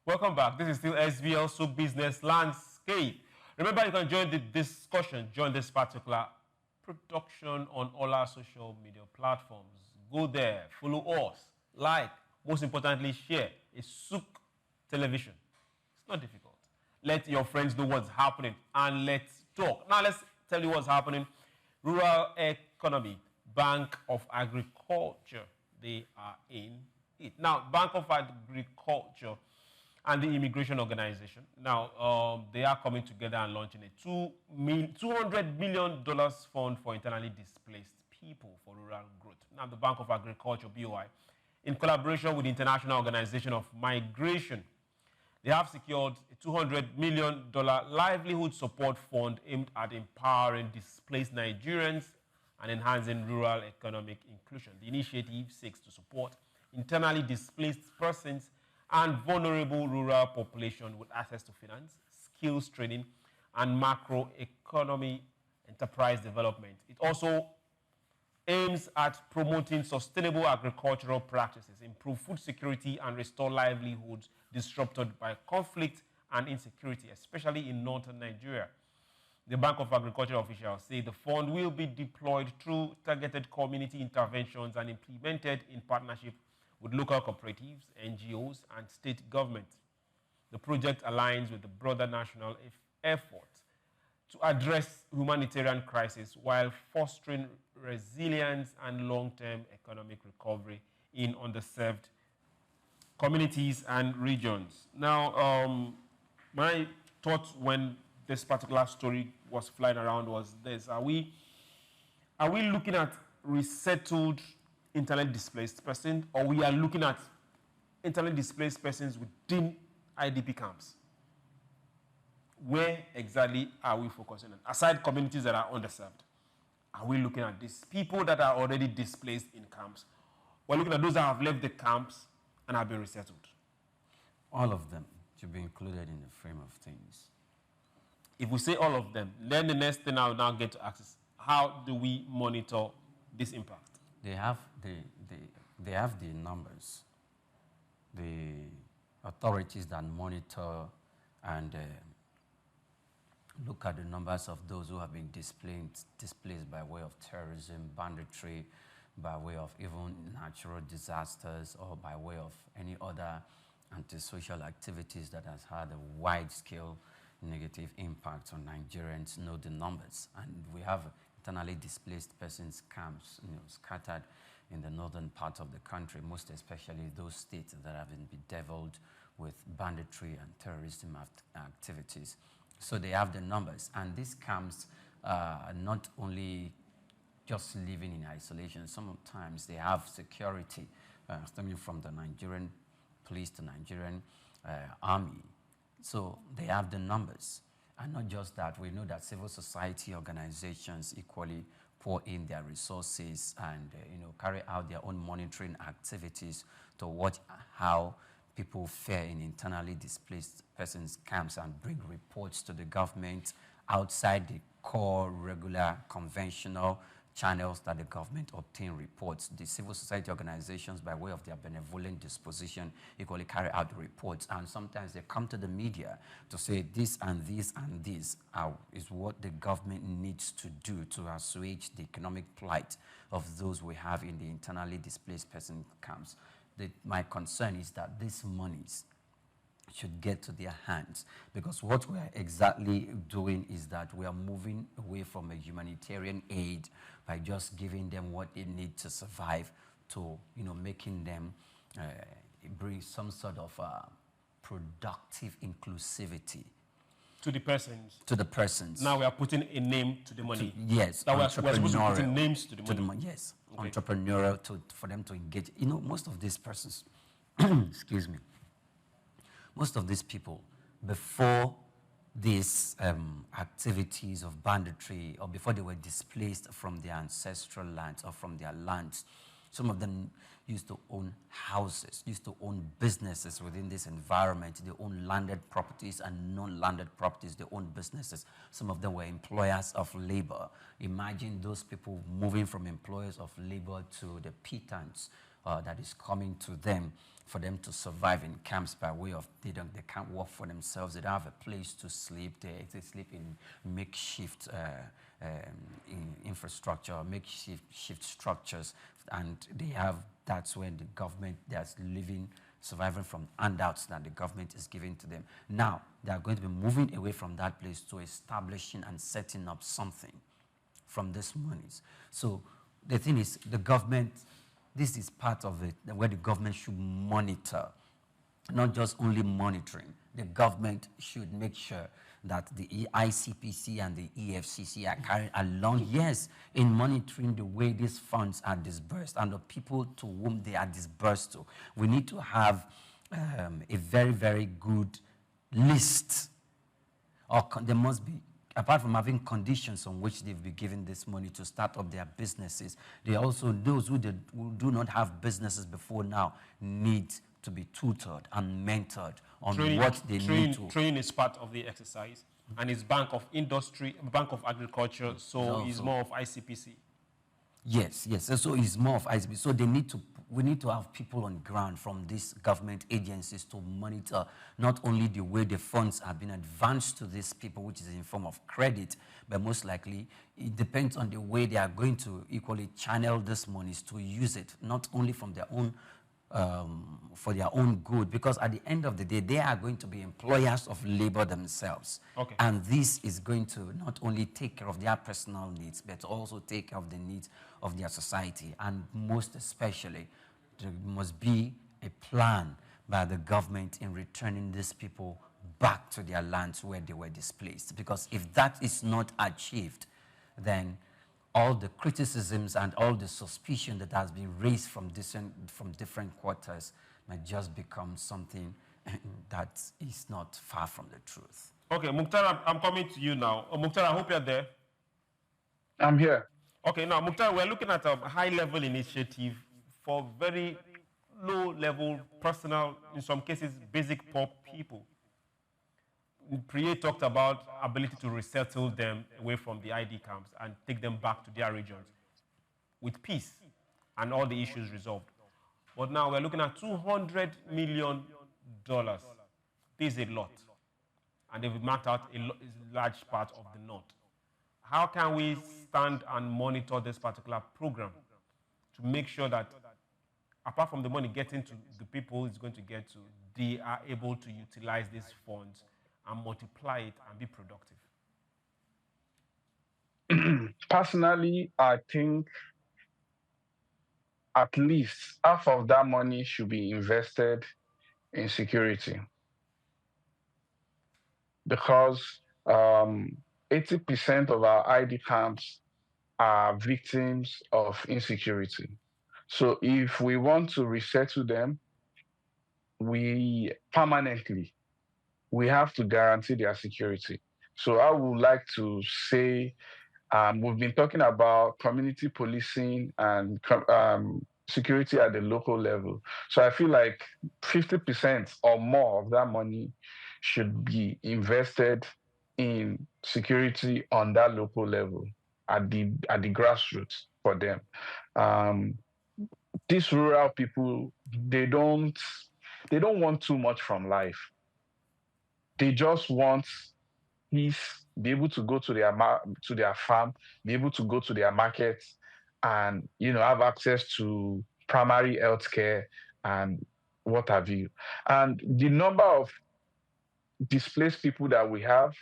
Welcome back. This is still SBL SOUQ Business Landscape. Remember, you can join the discussion, join this particular production on all our social media platforms. Go there, follow us, like, most importantly, share. It's SOUQ Television. It's not difficult. Let your friends know what's happening and let's talk. Now, let's tell you what's happening. Rural economy, Bank of Agriculture, they are in it. Now, Bank of Agriculture and the Immigration Organization, now they are coming together and launching a $200 million fund for internally displaced people for rural growth. Now, the Bank of Agriculture, BOI, in collaboration with the International Organization of Migration, they have secured a $200 million livelihood support fund aimed at empowering displaced Nigerians and enhancing rural economic inclusion. The initiative seeks to support internally displaced persons and vulnerable rural population with access to finance, skills training, and macroeconomy enterprise development. It also aims at promoting sustainable agricultural practices, improve food security, and restore livelihoods disrupted by conflict and insecurity, especially in northern Nigeria. The Bank of Agriculture officials say the fund will be deployed through targeted community interventions and implemented in partnership with local cooperatives, NGOs, and state government. The project aligns with the broader national effort to address humanitarian crisis while fostering resilience and long-term economic recovery in underserved communities and regions. Now, my thought when this particular story was flying around was this: Are we looking at resettled internally displaced persons, or we are looking at internally displaced persons within IDP camps? Where exactly are we focusing on? Aside communities that are underserved, are we looking at these people that are already displaced in camps? We're looking at those that have left the camps and have been resettled. All of them should be included in the frame of things. If we say all of them, then the next thing I'll now get to ask is, how do we monitor this impact? They have the numbers. The authorities that monitor and look at the numbers of those who have been displaced by way of terrorism, banditry, by way of even natural disasters, or by way of any other antisocial activities that has had a wide-scale negative impact on Nigerians, know the numbers. And we have internally displaced persons camps, scattered in the northern part of the country, most especially those states that have been bedeviled with banditry and terrorism activities. So they have the numbers. And these camps are not only just living in isolation. Sometimes they have security stemming from the Nigerian police, the Nigerian army. So they have the numbers. And not just that, we know that civil society organizations equally pour in their resources and carry out their own monitoring activities to watch how people fare in internally displaced persons camps and bring reports to the government outside the core, regular, conventional channels that the government obtain reports. The civil society organizations, by way of their benevolent disposition, equally carry out the reports. And sometimes they come to the media to say this and this and this is what the government needs to do to assuage the economic plight of those we have in the internally displaced person camps. My concern is that these monies should get to their hands, because what we are exactly doing is that we are moving away from a humanitarian aid by just giving them what they need to survive to, making them bring some sort of productive inclusivity To the persons. to the persons. Now we are putting a name to the money. Yes, That we're supposed to be entrepreneurial putting names to the money. Yes, Okay. entrepreneurial for them to engage. Most of these persons, excuse me, most of these people, before these activities of banditry, or before they were displaced from their ancestral lands or from their lands, some of them used to own houses, used to own businesses within this environment. They own landed properties and non-landed properties. They own businesses. Some of them were employers of labor. Imagine those people moving from employers of labor to the pittance that is coming to them for them to survive in camps by way of they can't work for themselves. They don't have a place to sleep. They sleep in makeshift infrastructure, makeshift structures, and that's when the government, that's surviving from handouts that the government is giving to them. Now, they are going to be moving away from that place to establishing and setting up something from these monies. So the thing is, the government, this is part of it, where the government should monitor, not just only monitoring. The government should make sure that the ICPC and the EFCC are carrying along, yes, in monitoring the way these funds are disbursed and the people to whom they are disbursed to. We need to have a very, very good list, or there must be, apart from having conditions on which they've been given this money to start up their businesses, they also, those who do not have businesses before now, need to be tutored and mentored on what they need to. Training is part of the exercise, and it's Bank of Industry, Bank of Agriculture, so it's more of ICPC. Yes, so it's more of ICPC. So we need to have people on ground from these government agencies to monitor not only the way the funds have been advanced to these people, which is in form of credit, but most likely it depends on the way they are going to equally channel this monies to use it, not only from their own for their own good, because at the end of the day, they are going to be employers of labor themselves. Okay. And this is going to not only take care of their personal needs, but also take care of the needs of their society. And most especially, there must be a plan by the government in returning these people back to their lands where they were displaced. Because if that is not achieved, then all the criticisms and all the suspicion that has been raised from different quarters might just become something that is not far from the truth. Okay, Mukhtar, I'm coming to you now. Mukhtar, I hope you're there. I'm here. Okay, now, Mukhtar, we're looking at a high-level initiative for very low-level, personal, in some cases, basic poor people. Priye talked about ability to resettle them away from the ID camps and take them back to their regions with peace and all the issues resolved. But now we're looking at $200 million. This is a lot. And they've mapped out a large part of the north. How can we stand and monitor this particular program to make sure that, apart from the money getting to the people it's going to get to, they are able to utilize these funds and multiply it and be productive? Personally, I think at least half of that money should be invested in security, because 80% of our ID camps are victims of insecurity. So if we want to resettle them, we have to guarantee their security. So I would like to say, we've been talking about community policing and security at the local level. So I feel like 50% or more of that money should be invested in security on that local level, at the grassroots for them. These rural people, they don't want too much from life. They just want peace, be able to go to their farm, be able to go to their markets, and have access to primary health care and what have you. And the number of displaced people that we have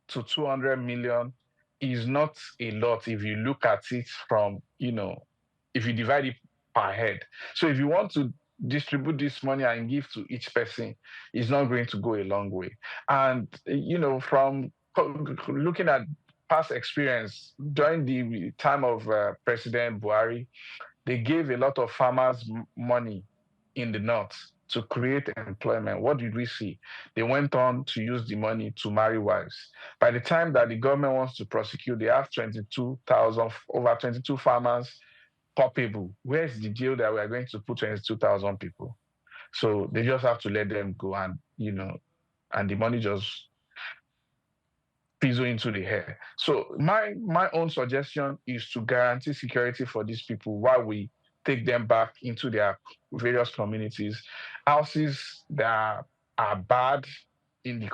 to 200 million is not a lot if you look at it from, if you divide it per head. So if you want to distribute this money and give to each person, it's not going to go a long way. And, from looking at past experience during the time of President Buhari, they gave a lot of farmers money in the north to create employment. What did we see? They went on to use the money to marry wives. By the time that the government wants to prosecute, they have 22,000, over 22 farmers culpable. Where's the deal that we are going to put 22,000 people? So they just have to let them go, and and the money just fizzle into the air. So my own suggestion is to guarantee security for these people while we take them back into their various communities. Houses that are bad in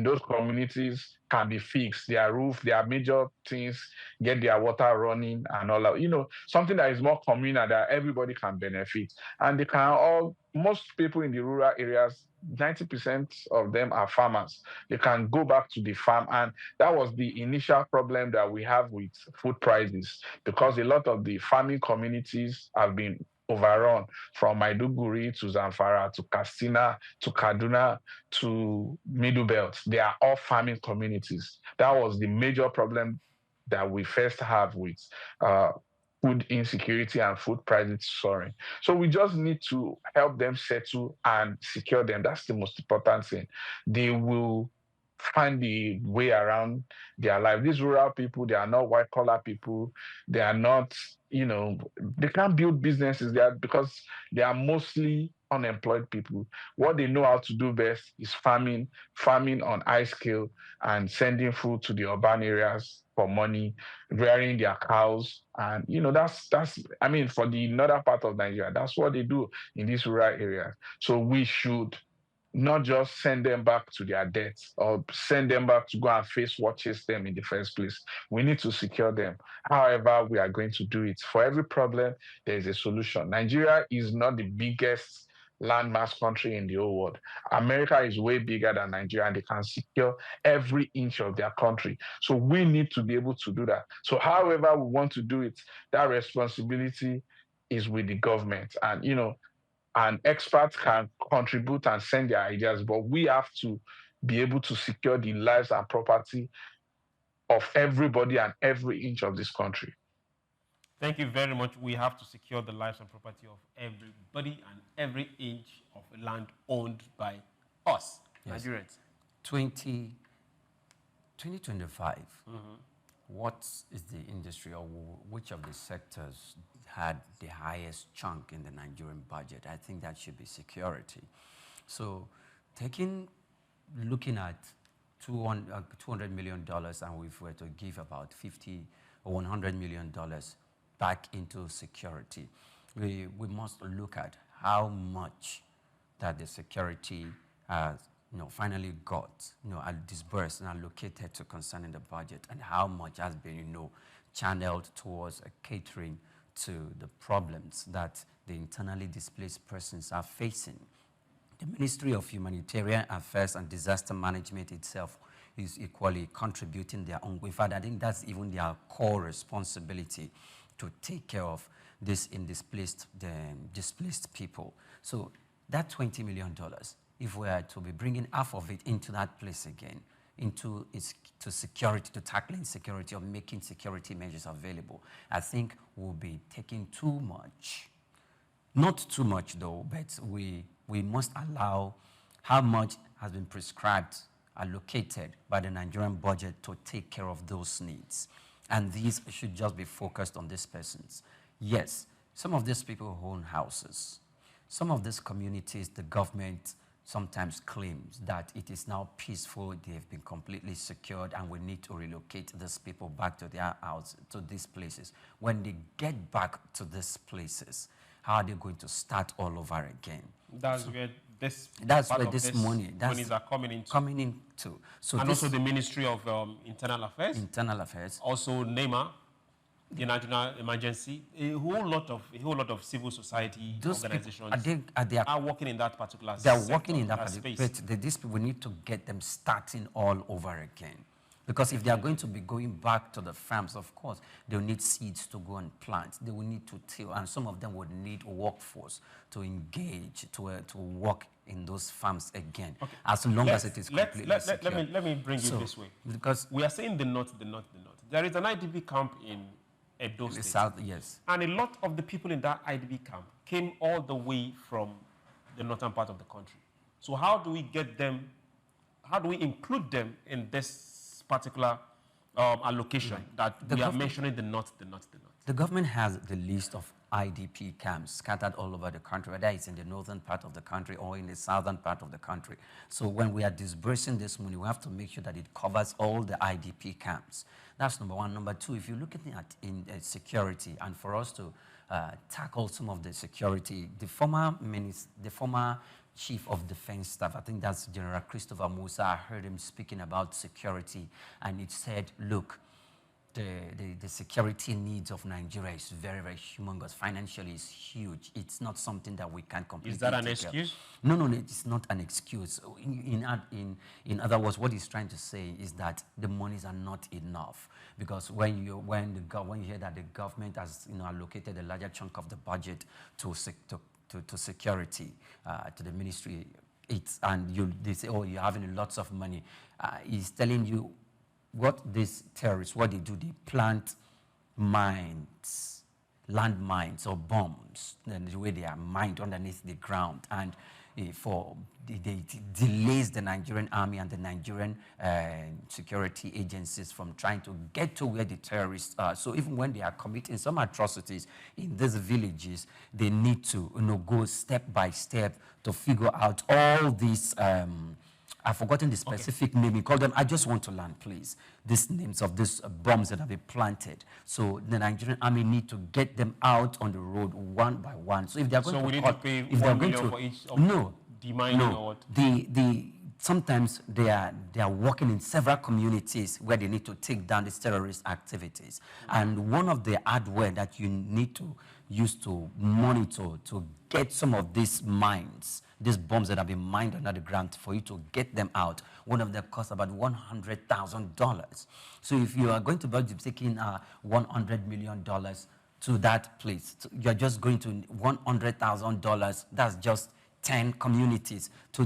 those communities can be fixed. Their roof, their major things, get their water running and all that. Something that is more communal that everybody can benefit. And they can most people in the rural areas, 90% of them are farmers. They can go back to the farm. And that was the initial problem that we have with food prices, because a lot of the farming communities have been overrun, from Maiduguri to Zamfara to Katsina to Kaduna to Middle Belt. They are all farming communities. That was the major problem that we first have with food insecurity and food prices soaring. So we just need to help them settle and secure them. That's the most important thing. They will find the way around their life. These rural people, they are not white-collar people. They are not, they can't build businesses there because they are mostly unemployed people. What they know how to do best is farming on high scale, and sending food to the urban areas for money, rearing their cows. And, that's for the northern part of Nigeria, that's what they do in these rural areas. So we should not just send them back to their debts or send them back to go and face what chased them in the first place. We need to secure them. However, we are going to do it. For every problem, there is a solution. Nigeria is not the biggest landmass country in the whole world. America is way bigger than Nigeria, and they can secure every inch of their country. So we need to be able to do that. So however we want to do it, that responsibility is with the government. And experts can contribute and send their ideas, but we have to be able to secure the lives and property of everybody and every inch of this country. Thank you very much. We have to secure the lives and property of everybody and every inch of land owned by us, yes. Nigerians. 2025, what is the industry, or which of the sectors had the highest chunk in the Nigerian budget? I think that should be security. So looking at $200 million, and if we were to give about $50 or $100 million back into security, we must look at how much that the security has finally got disbursed and allocated to concerning the budget, and how much has been channeled towards catering to the problems that the internally displaced persons are facing. The Ministry of Humanitarian Affairs and Disaster Management itself is equally contributing their own. In fact, I think that's even their core responsibility, to take care of this displaced people. So that $20 million, if we are to be bringing half of it into that place again, to security, to tackling security or making security measures available, I think we'll be taking too much. Not too much though, but we must allow how much has been prescribed, allocated by the Nigerian budget to take care of those needs. And these should just be focused on these persons. Yes, some of these people own houses. Some of these communities, the government sometimes claims that it is now peaceful, they have been completely secured, and we need to relocate these people back to their house, to these places. When they get back to these places, how are they going to start all over again? That's where this monies are coming into. So and also the Ministry of Internal Affairs. Internal Affairs. Also NEMA. the national emergency, a whole lot of civil society organizations are working in that particular They are sector, working in that space. But these people, we need to get them starting all over again. Because if they are going to be going back to the farms, of course, they'll need seeds to go and plant. They will need to till, and some of them would need a workforce to engage, to work in those farms again, okay. As long as it is completely secure. Let me bring you this way. Because we are saying the north. There is an IDP camp in Edo State. South, yes. And a lot of the people in that IDP camp came all the way from the northern part of the country. So how do we get them, how do we include them in this particular allocation that we are mentioning the north? The government has the list of IDP camps scattered all over the country, whether it's in the northern part of the country or in the southern part of the country. So when we are disbursing this money, we have to make sure that it covers all the IDP camps. That's number one. Number two, if you're looking at security, and for us to tackle some of the security, the former Chief of Defense Staff, I think that's General Christopher Musa, I heard him speaking about security, and it said, look, the security needs of Nigeria is very, very humongous. Financially, it's huge. It's not something that we can completely Is that an excuse? No, it's not an excuse. In other words, what he's trying to say is that the monies are not enough. Because when you hear that the government has allocated a larger chunk of the budget to security, to the ministry, they say, oh, you're having lots of money. He's telling you what these terrorists, what they do, they plant mines, landmines or bombs, and the way they are mined underneath the ground, and it delays the Nigerian army and the Nigerian security agencies from trying to get to where the terrorists are. So even when they are committing some atrocities in these villages, they need to go step by step to figure out all these. I've forgotten the specific name. He called them, I just want to learn, please. These names of these bombs that have been planted. So the Nigerian army need to get them out on the road one by one. So if they're going to, we need to pay if they're going to, for each of demining or what? Sometimes they are working in several communities where they need to take down these terrorist activities. And one of the hardware that you need to use to monitor, to get some of these mines, these bombs that have been mined under the ground, for you to get them out, one of them costs about $100,000. So if you are going to be taking $100 million to that place, you're just going to $100,000. That's just 10 communities that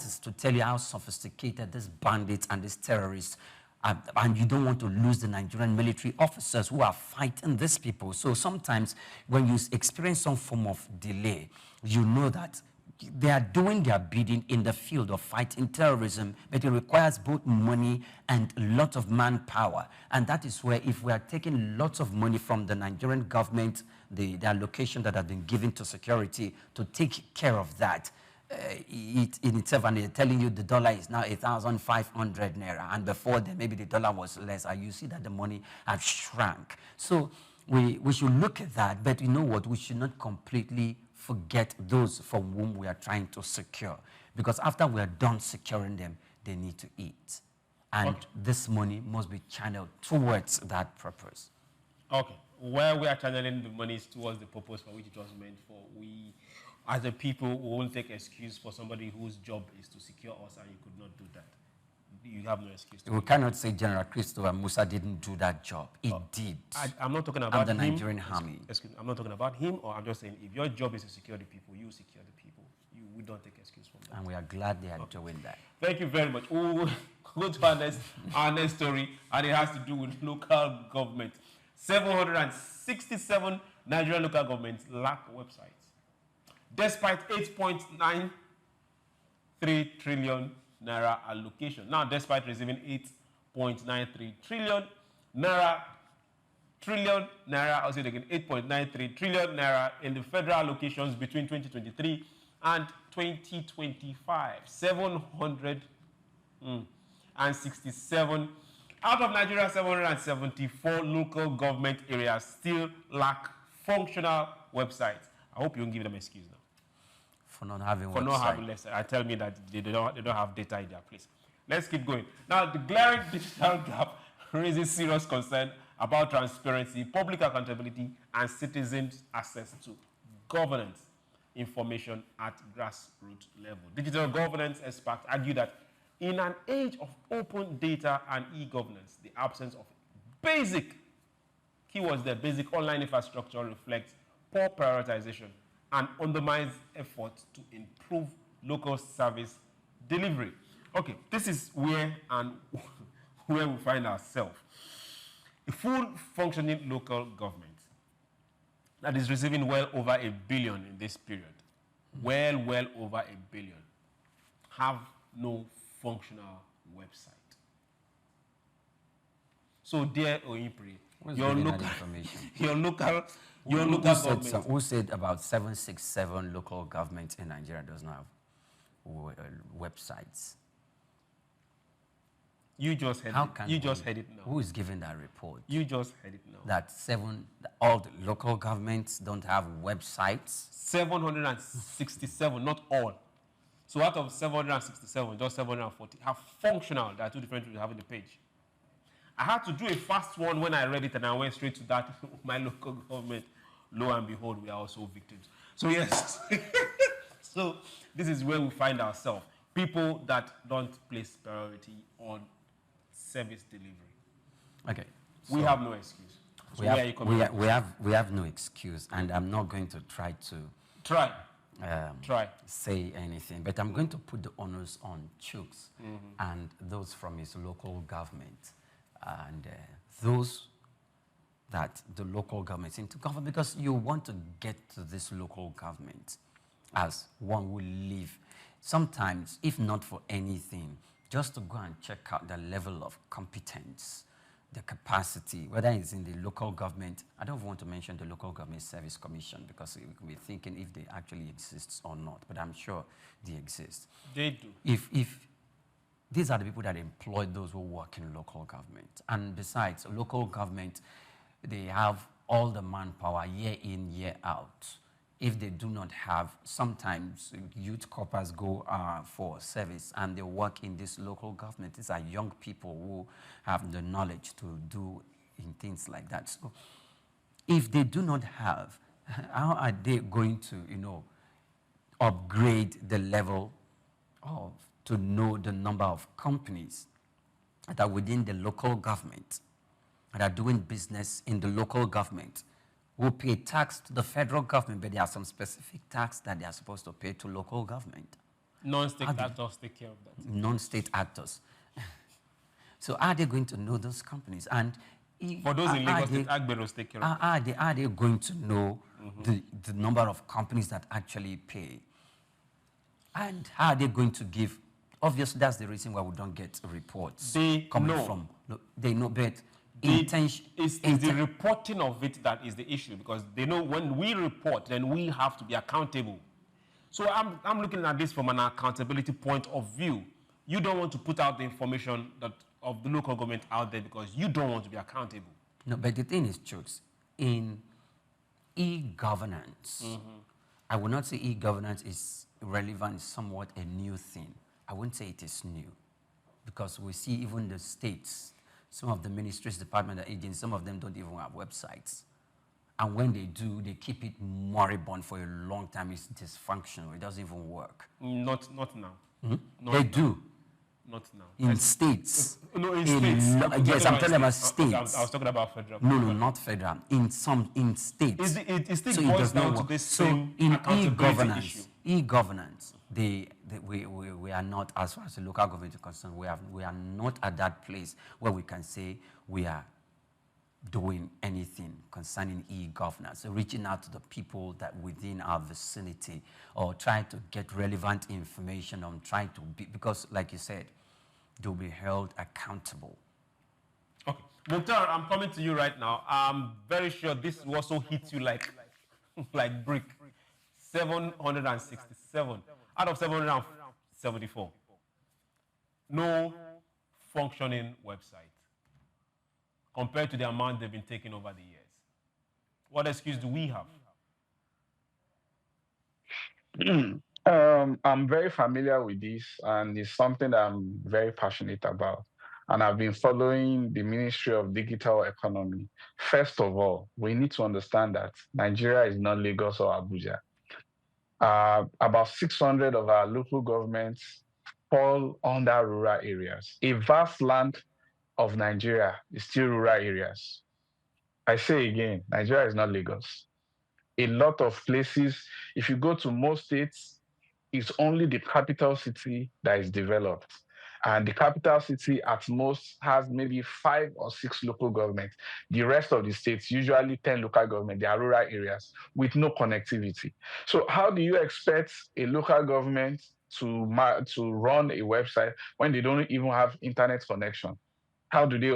is to tell you how sophisticated these bandits and these terrorists are, and you don't want to lose the Nigerian military officers who are fighting these people. So sometimes when you experience some form of delay, you know that they are doing their bidding in the field of fighting terrorism, but it requires both money and a lot of manpower. And that is where, if we are taking lots of money from the Nigerian government, the allocation that has been given to security to take care of that, it in itself, and they're telling you the dollar is now 1,500 naira, and before then maybe the dollar was less, and you see that the money has shrunk. So we should look at that, but you know what, we should not completely forget those from whom we are trying to secure, because after we are done securing them, they need to eat, and this money must be channeled towards that purpose. Okay, where we are channeling the money is towards the purpose for which it was meant for. We, as a people, we won't take excuse for somebody whose job is to secure us, and you could not do that. You have no excuse. We cannot say General Christopher Musa didn't do that job. He did. I'm not talking about the Nigerian army. Excuse me, I'm not talking about him, or I'm just saying, if your job is to secure the people, you secure the people. We don't take excuse from that. And we are glad they are doing that. Thank you very much. We'll go to our next story, and it has to do with local government. 767 Nigerian local governments lack websites, despite 8.93 trillion naira allocation. Now, despite receiving 8.93 trillion naira, I'll say it again, 8.93 trillion naira in the federal allocations between 2023 and 2025. 767 out of Nigeria, 774 local government areas still lack functional websites. I hope you don't give them an excuse now. For not having website. For not having website. Tell me that they don't have data in their place. Let's keep going. Now, the glaring digital gap raises serious concern about transparency, public accountability, and citizens' access to governance information at grassroots level. Digital governance experts argue that in an age of open data and e-governance, the absence of basic, keywords there, basic online infrastructure reflects poor prioritization and undermines efforts to improve local service delivery. Okay, this is where and where we find ourselves. A full functioning local government that is receiving well over $1 billion in this period, well over $1 billion, have no functional website. So, dear Oyimpri, your local government. Who said about 767 local governments in Nigeria does not have websites? You just heard it. You just heard it now. Who is giving that report? You just heard it now. That all the local governments don't have websites? 767, not all. So out of 767, just 740 have functional. There are two different ways of having the page. I had to do a fast one when I read it, and I went straight to that. My local government, lo and behold, we are also victims. So yes. So this is where we find ourselves. People that don't place priority on service delivery. Okay. We have no excuse. So we have no excuse, and I'm not going to try to say anything, but I'm going to put the onus on Chooks and those from his local government and those that the local government into government, because you want to get to this local government as one who live. Sometimes, if not for anything, just to go and check out the level of competence, the capacity, whether it's in the local government. I don't want to mention the Local Government Service Commission because we could be thinking if they actually exist or not, but I'm sure they exist. They do. If these are the people that employ those who work in local government. And besides, local government, they have all the manpower year in, year out. If they do not have, sometimes youth corpers go for service and they work in this local government. These are young people who have the knowledge to do in things like that. So if they do not have, how are they going to, upgrade the level of, to know the number of companies that are within the local government, that are doing business in the local government, who pay tax to the federal government, but there are some specific tax that they are supposed to pay to local government. Non-state actors take care of that. Non-state actors. So are they going to know those companies? And for those in Lagos, the Agberos take care of that. Are they going to know the number of companies that actually pay? And how are they going to give? Obviously, that's the reason why we don't get reports coming from. They know, but it's the reporting of it that is the issue, because they know when we report, then we have to be accountable. So I'm looking at this from an accountability point of view. You don't want to put out the information that of the local government out there because you don't want to be accountable. No, but the thing is, Chooks, in e-governance, I would not say e-governance is relevant, somewhat a new thing. I wouldn't say it is new, because we see even the states, some of the ministries, department, and agencies, some of them don't even have websites. And when they do, they keep it moribund for a long time. It's dysfunctional. It doesn't even work. Not now. They do. Not now. In states. No, in states. Yes, I'm talking about states. I was talking about federal. No, not federal. In states. It still boils down to this same in accountability issue. E-governance, we are not, as far as the local government is concerned, we are not at that place where we can say we are doing anything concerning e-governance, reaching out to the people that within our vicinity, or trying to get relevant information on trying to be, because like you said, they'll be held accountable. Okay. Mukhtar, I'm coming to you right now. I'm very sure this also hits you like brick. 767 out of 774. No functioning website compared to the amount they've been taking over the years. What excuse do we have? I'm very familiar with this, and it's something that I'm very passionate about. and I've been following the Ministry of Digital Economy. First of all, we need to understand that Nigeria is not Lagos or Abuja. About 600 of our local governments fall under rural areas. A vast land of Nigeria is still rural areas. I say again, Nigeria is not Lagos. A lot of places, if you go to most states, it's only the capital city that is developed. And the capital city at most has maybe 5 or 6 local governments. The rest of the states, usually 10 local governments, they are rural areas with no connectivity. So how do you expect a local government to run a website when they don't even have internet connection? How do they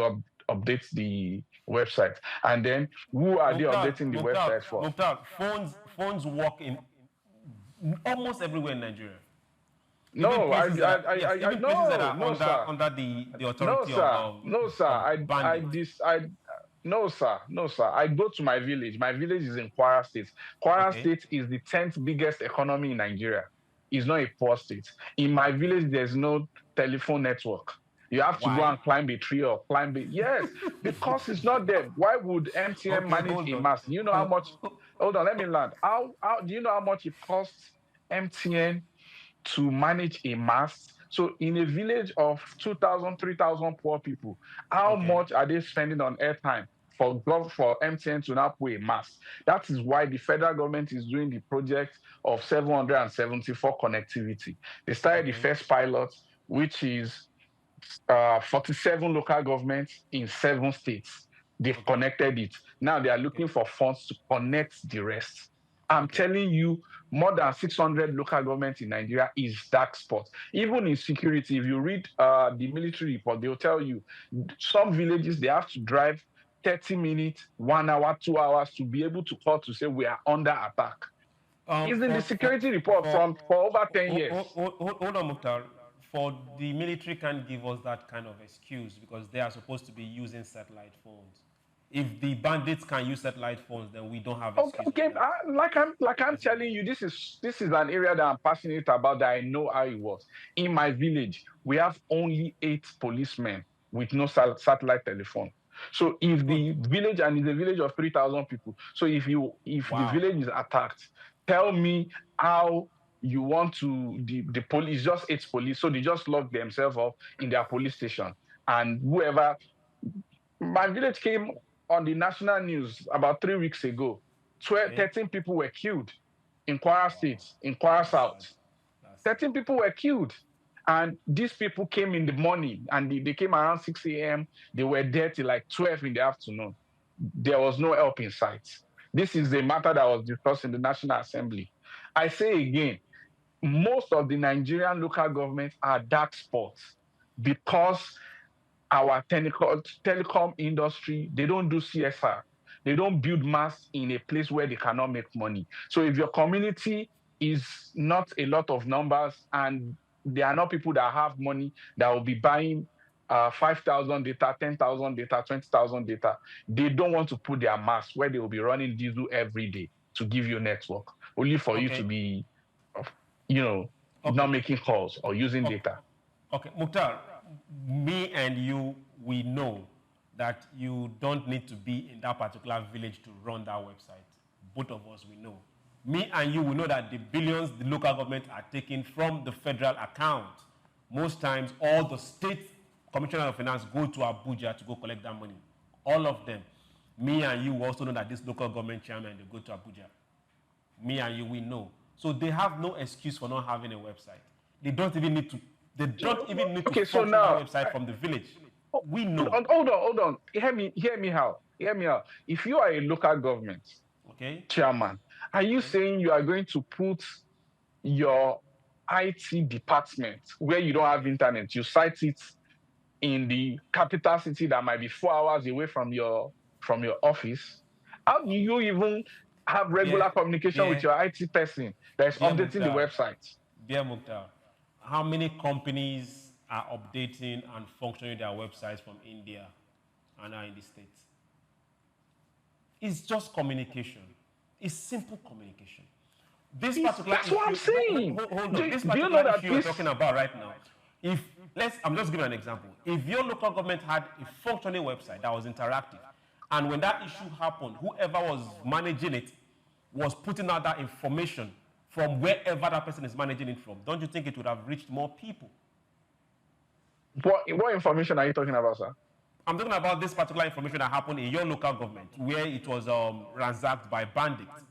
update the website? And then who are they updating the website for? Mukhtar, phones work in almost everywhere in Nigeria. No, I places that are under the authority no, sir. I go to my village. My village is in Kwara State. Kwara State is the 10th biggest economy in Nigeria. It's not a poor state. In my village, there's no telephone network. You have to go and climb a tree or climb it. Yes, because it's not there. Why would MTN manage a mast? Do you know how much? Hold on, let me land. How do you know how much it costs MTN to manage a mast? So in a village of 2,000, 3,000 poor people, how much are they spending on airtime for MTN to now put a mast? That is why the federal government is doing the project of 774 connectivity. They started the first pilot, which is 47 local governments in 7 states. They've connected it. Now they are looking for funds to connect the rest. I'm telling you, more than 600 local governments in Nigeria is dark spot. Even in security, if you read the military report, they'll tell you some villages, they have to drive 30 minutes, 1 hour, 2 hours to be able to call to say we are under attack. It's in the security report for over 10 years. Hold on, Mukhtar. For the military can't give us that kind of excuse because they are supposed to be using satellite phones. If the bandits can use satellite phones, then we don't have excuse. Okay, like I'm telling you, this is an area that I'm passionate about, that I know how it works. In my village, we have only 8 policemen with no satellite telephone. So if the village, and it's a village of 3,000 people, so if the village is attacked, tell me how you want to, the police, just 8 police, so they just lock themselves up in their police station. And whoever, my village came on the national news about 3 weeks ago. 13 people were killed in Kwara State, in Kwara South. 13 people were killed. And these people came in the morning, and they came around 6 a.m. They were there till like 12 in the afternoon. There was no help in sight. This is a matter that was discussed in the National Assembly. I say again, most of the Nigerian local governments are dark spots because our telecom industry, they don't do CSR. They don't build masts in a place where they cannot make money. So if your community is not a lot of numbers and there are not people that have money that will be buying 5,000 data, 10,000 data, 20,000 data, they don't want to put their masts where they will be running diesel every day to give you network, only for you to be, not making calls or using data. Okay, Mukhtar, me and you, we know that you don't need to be in that particular village to run that website. Both of us, we know. Me and you, we know that the billions the local government are taking from the federal account. Most times, all the state commissioner of finance go to Abuja to go collect that money. All of them. Me and you also know that this local government chairman, they go to Abuja. Me and you, we know. So they have no excuse for not having a website. They don't even need to. They don't even need to function a website from the village. We know. Hold on. Hear me out. If you are a local government chairman, are you saying you are going to put your IT department where you don't have internet, you cite it in the capital city that might be 4 hours away from your office? How do you even have regular communication with your IT person that is updating the website? Mukhtar, how many companies are updating and functioning their websites from India and are in the States? It's just communication. It's simple communication. This particular That's what I'm saying. Hold on. This particular issue you're talking about right now, I'm just giving an example. If your local government had a functioning website that was interactive, and when that issue happened, whoever was managing it was putting out that information from wherever that person is managing it from, don't you think it would have reached more people? What information are you talking about, sir? I'm talking about this particular information that happened in your local government, where it was ransacked by bandits.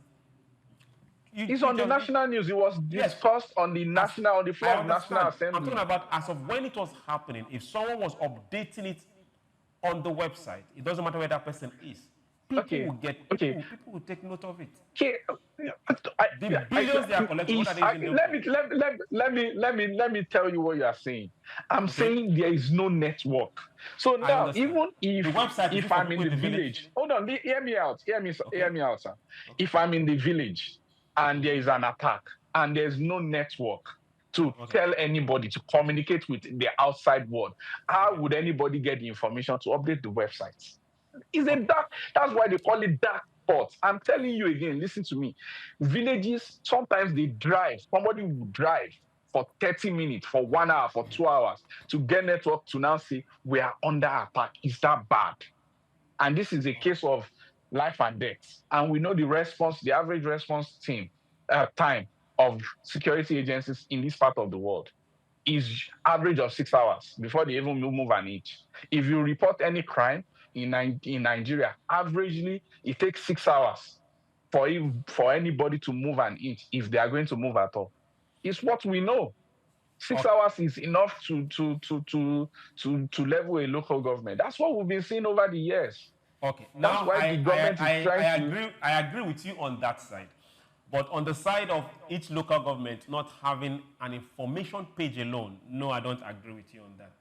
It's on the national news. It was discussed on the national, on the floor of National Assembly. I'm talking about as of when it was happening. If someone was updating it on the website, it doesn't matter where that person is. People will take note of it. Okay. The billions they are collecting. What are they let me tell you what you are saying. I'm saying there is no network. So now, even if I'm in the village, hold on, hear me out. Hear me out, sir. Okay. If I'm in the village and there is an attack and there's no network to tell anybody to communicate with the outside world, how would anybody get the information to update the websites? It's a dark, that's why they call it dark spots. I'm telling you again, listen to me. Villages, sometimes they drive, somebody will drive for 30 minutes, for 1 hour, for 2 hours to get network to now say, we are under attack. Is that bad? And this is a case of life and death. And we know the response, the average response time of security agencies in this part of the world is average of 6 hours before they even move an inch. If you report any crime in Nigeria, averagely, it takes 6 hours for anybody to move an inch if they are going to move at all. It's what we know. 6 hours is enough to level a local government. That's what we've been seeing over the years. Okay. That's now, why the government is trying to... I agree with you on that side. But on the side of each local government not having an information page alone, no, I don't agree with you on that.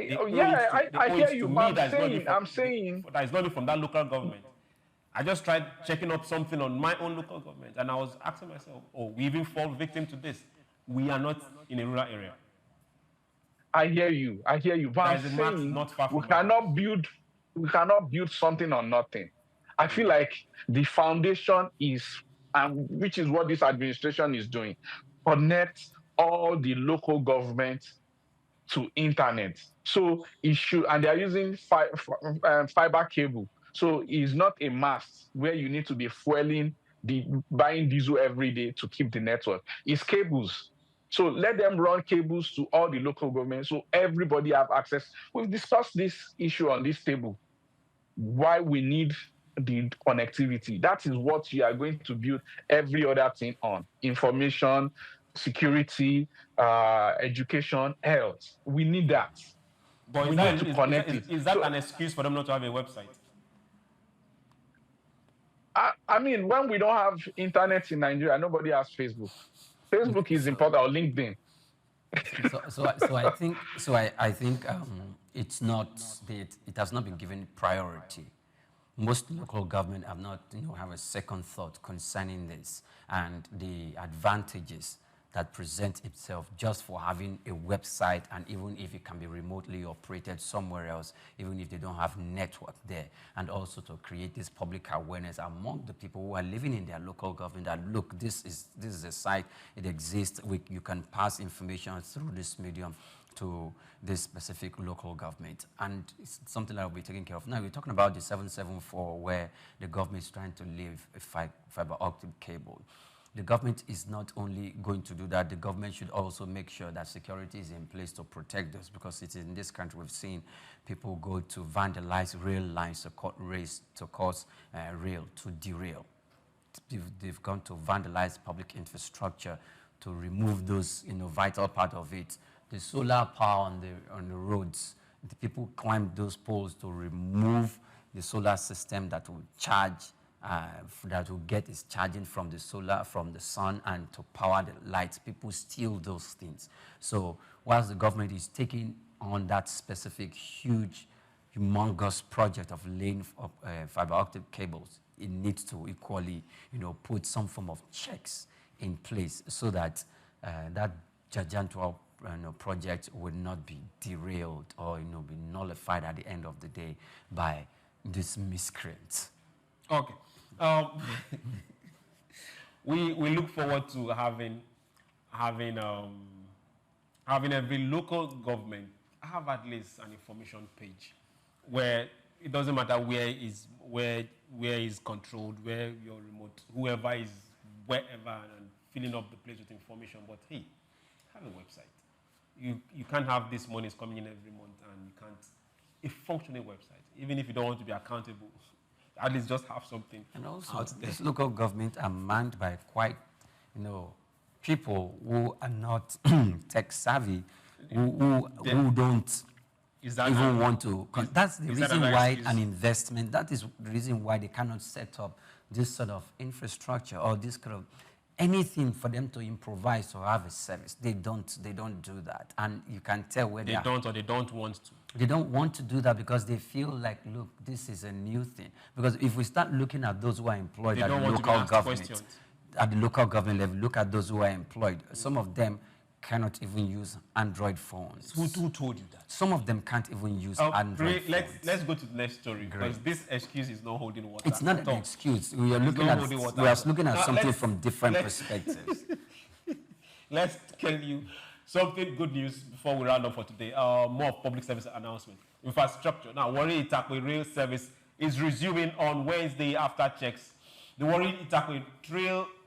I hear you, but I'm saying... That is not from that local government. I just tried checking up something on my own local government, and I was asking myself, we even fall victim to this. We are not in a rural area. I hear you, but I'm saying we cannot build something on nothing. I feel like the foundation is, and which is what this administration is doing, connect all the local governments to internet. So it should, and they are using fiber cable. So it's not a mast where you need to be buying diesel every day to keep the network. It's cables. So let them run cables to all the local governments so everybody have access. We've discussed this issue on this table, why we need the connectivity. That is what you are going to build every other thing on. Information, security, education, health. We need that. But we need to connect it. Is that an excuse for them not to have a website? I mean, when we don't have internet in Nigeria, nobody has Facebook. Facebook is important, or LinkedIn. I think it's not it has not been given priority. Most local government have not have a second thought concerning this and the advantages that present itself just for having a website, and even if it can be remotely operated somewhere else, even if they don't have network there, and also to create this public awareness among the people who are living in their local government that, look, this is a site, it exists, you can pass information through this medium to this specific local government, and it's something that will be taken care of. Now we're talking about the 774, where the government is trying to leave a fiber optic cable. The government is not only going to do that, the government should also make sure that security is in place to protect us, because it's in this country we've seen people go to vandalize rail lines to cause rail to derail. They've gone to vandalize public infrastructure to remove those vital part of it. The solar power on the roads, the people climb those poles to remove the solar system that will charge, that will get its charging from the sun and to power the lights. People steal those things. So whilst the government is taking on that specific huge, humongous project of laying fiber optic cables, it needs to equally, put some form of checks in place so that that gigantic project would not be derailed or be nullified at the end of the day by this miscreants. Okay. We look forward to having having every local government have at least an information page where it doesn't matter where is controlled, where your remote, whoever is wherever and filling up the place with information. But hey, have a website. You can't have this money coming in every month and you can't. A functioning website, even if you don't want to be accountable, at least just have something. And also, out there. this local government are manned by quite, people who are not tech savvy, who don't even want to. That's the reason why an investment. That is the reason why they cannot set up this sort of infrastructure or this kind of anything for them to improvise or have a service. They don't do that, and you can tell where they don't or they don't want to. They don't want to do that because they feel like, look, this is a new thing. Because if we start looking at those who are employed at the local government, at the local government level, look at those who are employed. Some of them cannot even use Android phones. Who told you that? Some of them can't even use Android phones. Let's go to the next story because this excuse is not holding water. It's not an excuse. We are looking at something from different perspectives. Let's tell you something good news before we round up for today. More public service announcement. Infrastructure. Now, Warri Itakwe rail service is resuming on Wednesday after checks. The Warri Itakwe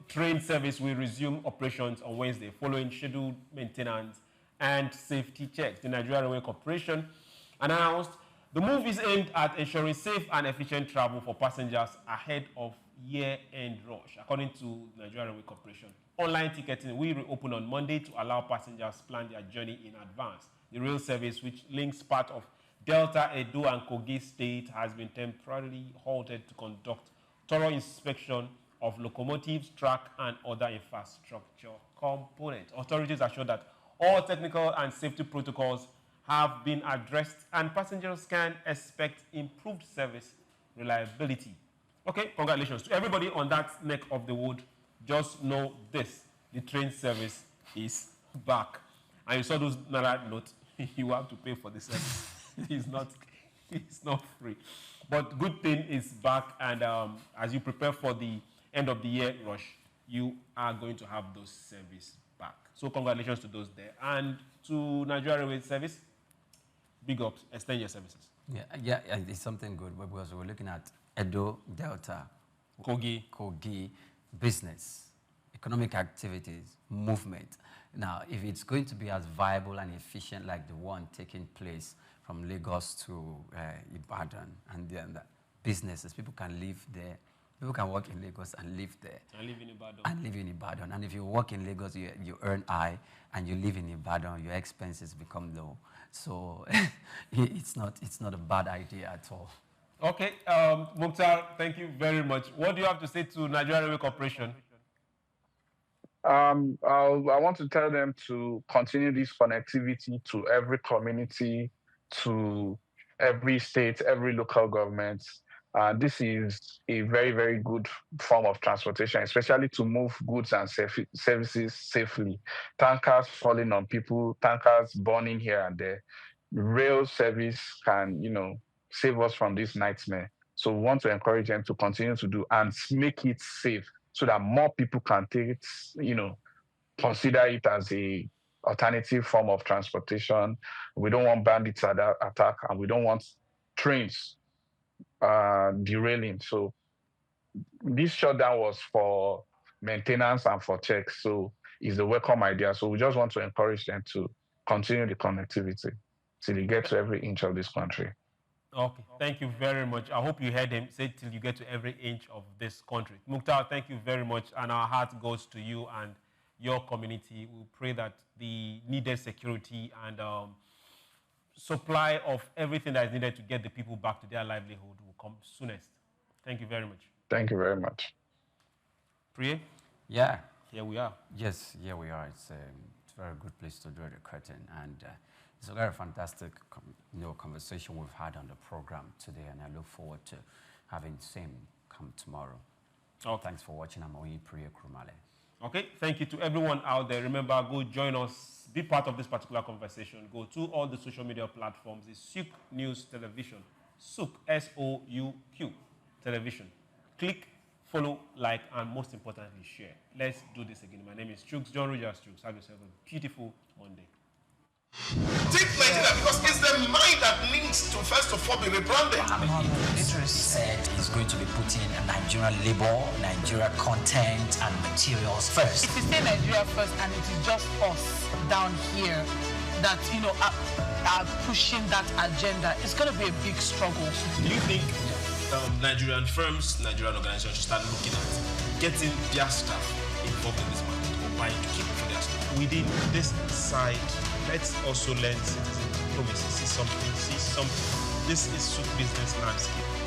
train service will resume operations on Wednesday following scheduled maintenance and safety checks. The Nigeria Railway Corporation announced the move is aimed at ensuring safe and efficient travel for passengers ahead of year-end rush, according to the Nigeria Railway Corporation. Online ticketing will reopen on Monday to allow passengers to plan their journey in advance. The rail service, which links part of Delta, Edo, and Kogi State, has been temporarily halted to conduct thorough inspection of locomotives, track, and other infrastructure components. Authorities assure that all technical and safety protocols have been addressed and passengers can expect improved service reliability. Okay, congratulations to everybody on that neck of the wood. Just know this, the train service is back. And you saw those Naira notes, you have to pay for the service. it's not free. But good thing is back, and as you prepare for the end of the year rush, you are going to have those service back. So congratulations to those there. And to Nigeria Railway Service, big ups, extend your services. Yeah, it's something good because we're looking at Edo, Delta, Kogi, business, economic activities, movement. Now, if it's going to be as viable and efficient like the one taking place from Lagos to Ibadan, and then businesses, people can live there. People can work in Lagos and live there. And live in Ibadan. And if you work in Lagos, you earn high, and you live in Ibadan, your expenses become low. So it's not a bad idea at all. Okay, Mukhtar, thank you very much. What do you have to say to Nigeria Railway Corporation? I want to tell them to continue this connectivity to every community, to every state, every local government. This is a very, very good form of transportation, especially to move goods and services safely. Tankers falling on people, tankers burning here and there. Rail service can, save us from this nightmare. So we want to encourage them to continue to do and make it safe so that more people can take it, consider it as a alternative form of transportation. We don't want bandits attack, and we don't want trains derailing. So this shutdown was for maintenance and for checks. So it's a welcome idea. So we just want to encourage them to continue the connectivity till you get to every inch of this country. Okay, thank you very much. I hope you heard him say till you get to every inch of this country. Mukhtar, thank you very much, and our heart goes to you and your community. We pray that the needed security and supply of everything that is needed to get the people back to their livelihood will come soonest. Thank you very much. Thank you very much. Priya? Yeah. Here we are. Yes, here we are. It's a very good place to draw the curtain, and it's a very fantastic conversation we've had on the program today, and I look forward to having the same come tomorrow. Okay. Thanks for watching. I'm Oyi Priya Krumale. Okay, thank you to everyone out there. Remember, go join us, be part of this particular conversation. Go to all the social media platforms. It's SOUQ News Television, SOUQ, S-O-U-Q, Television. Click, follow, like, and most importantly, share. Let's do this again. My name is Chooks, John Rogers Chooks. Have yourself a beautiful Monday. Take Nigeria, because it's the mind that needs to first of all be rebranded. He said he's going to be putting Nigerian labor, Nigeria content and materials first. If you say Nigeria first and it is just us down here that, are pushing that agenda, it's going to be a big struggle. Do you think Nigerian firms, Nigerian organizations should start looking at getting their staff involved in this market or buying to keep for their staff? Within this side, let's also learn citizen diplomacy. See something. This is SOUQ Business Landscape.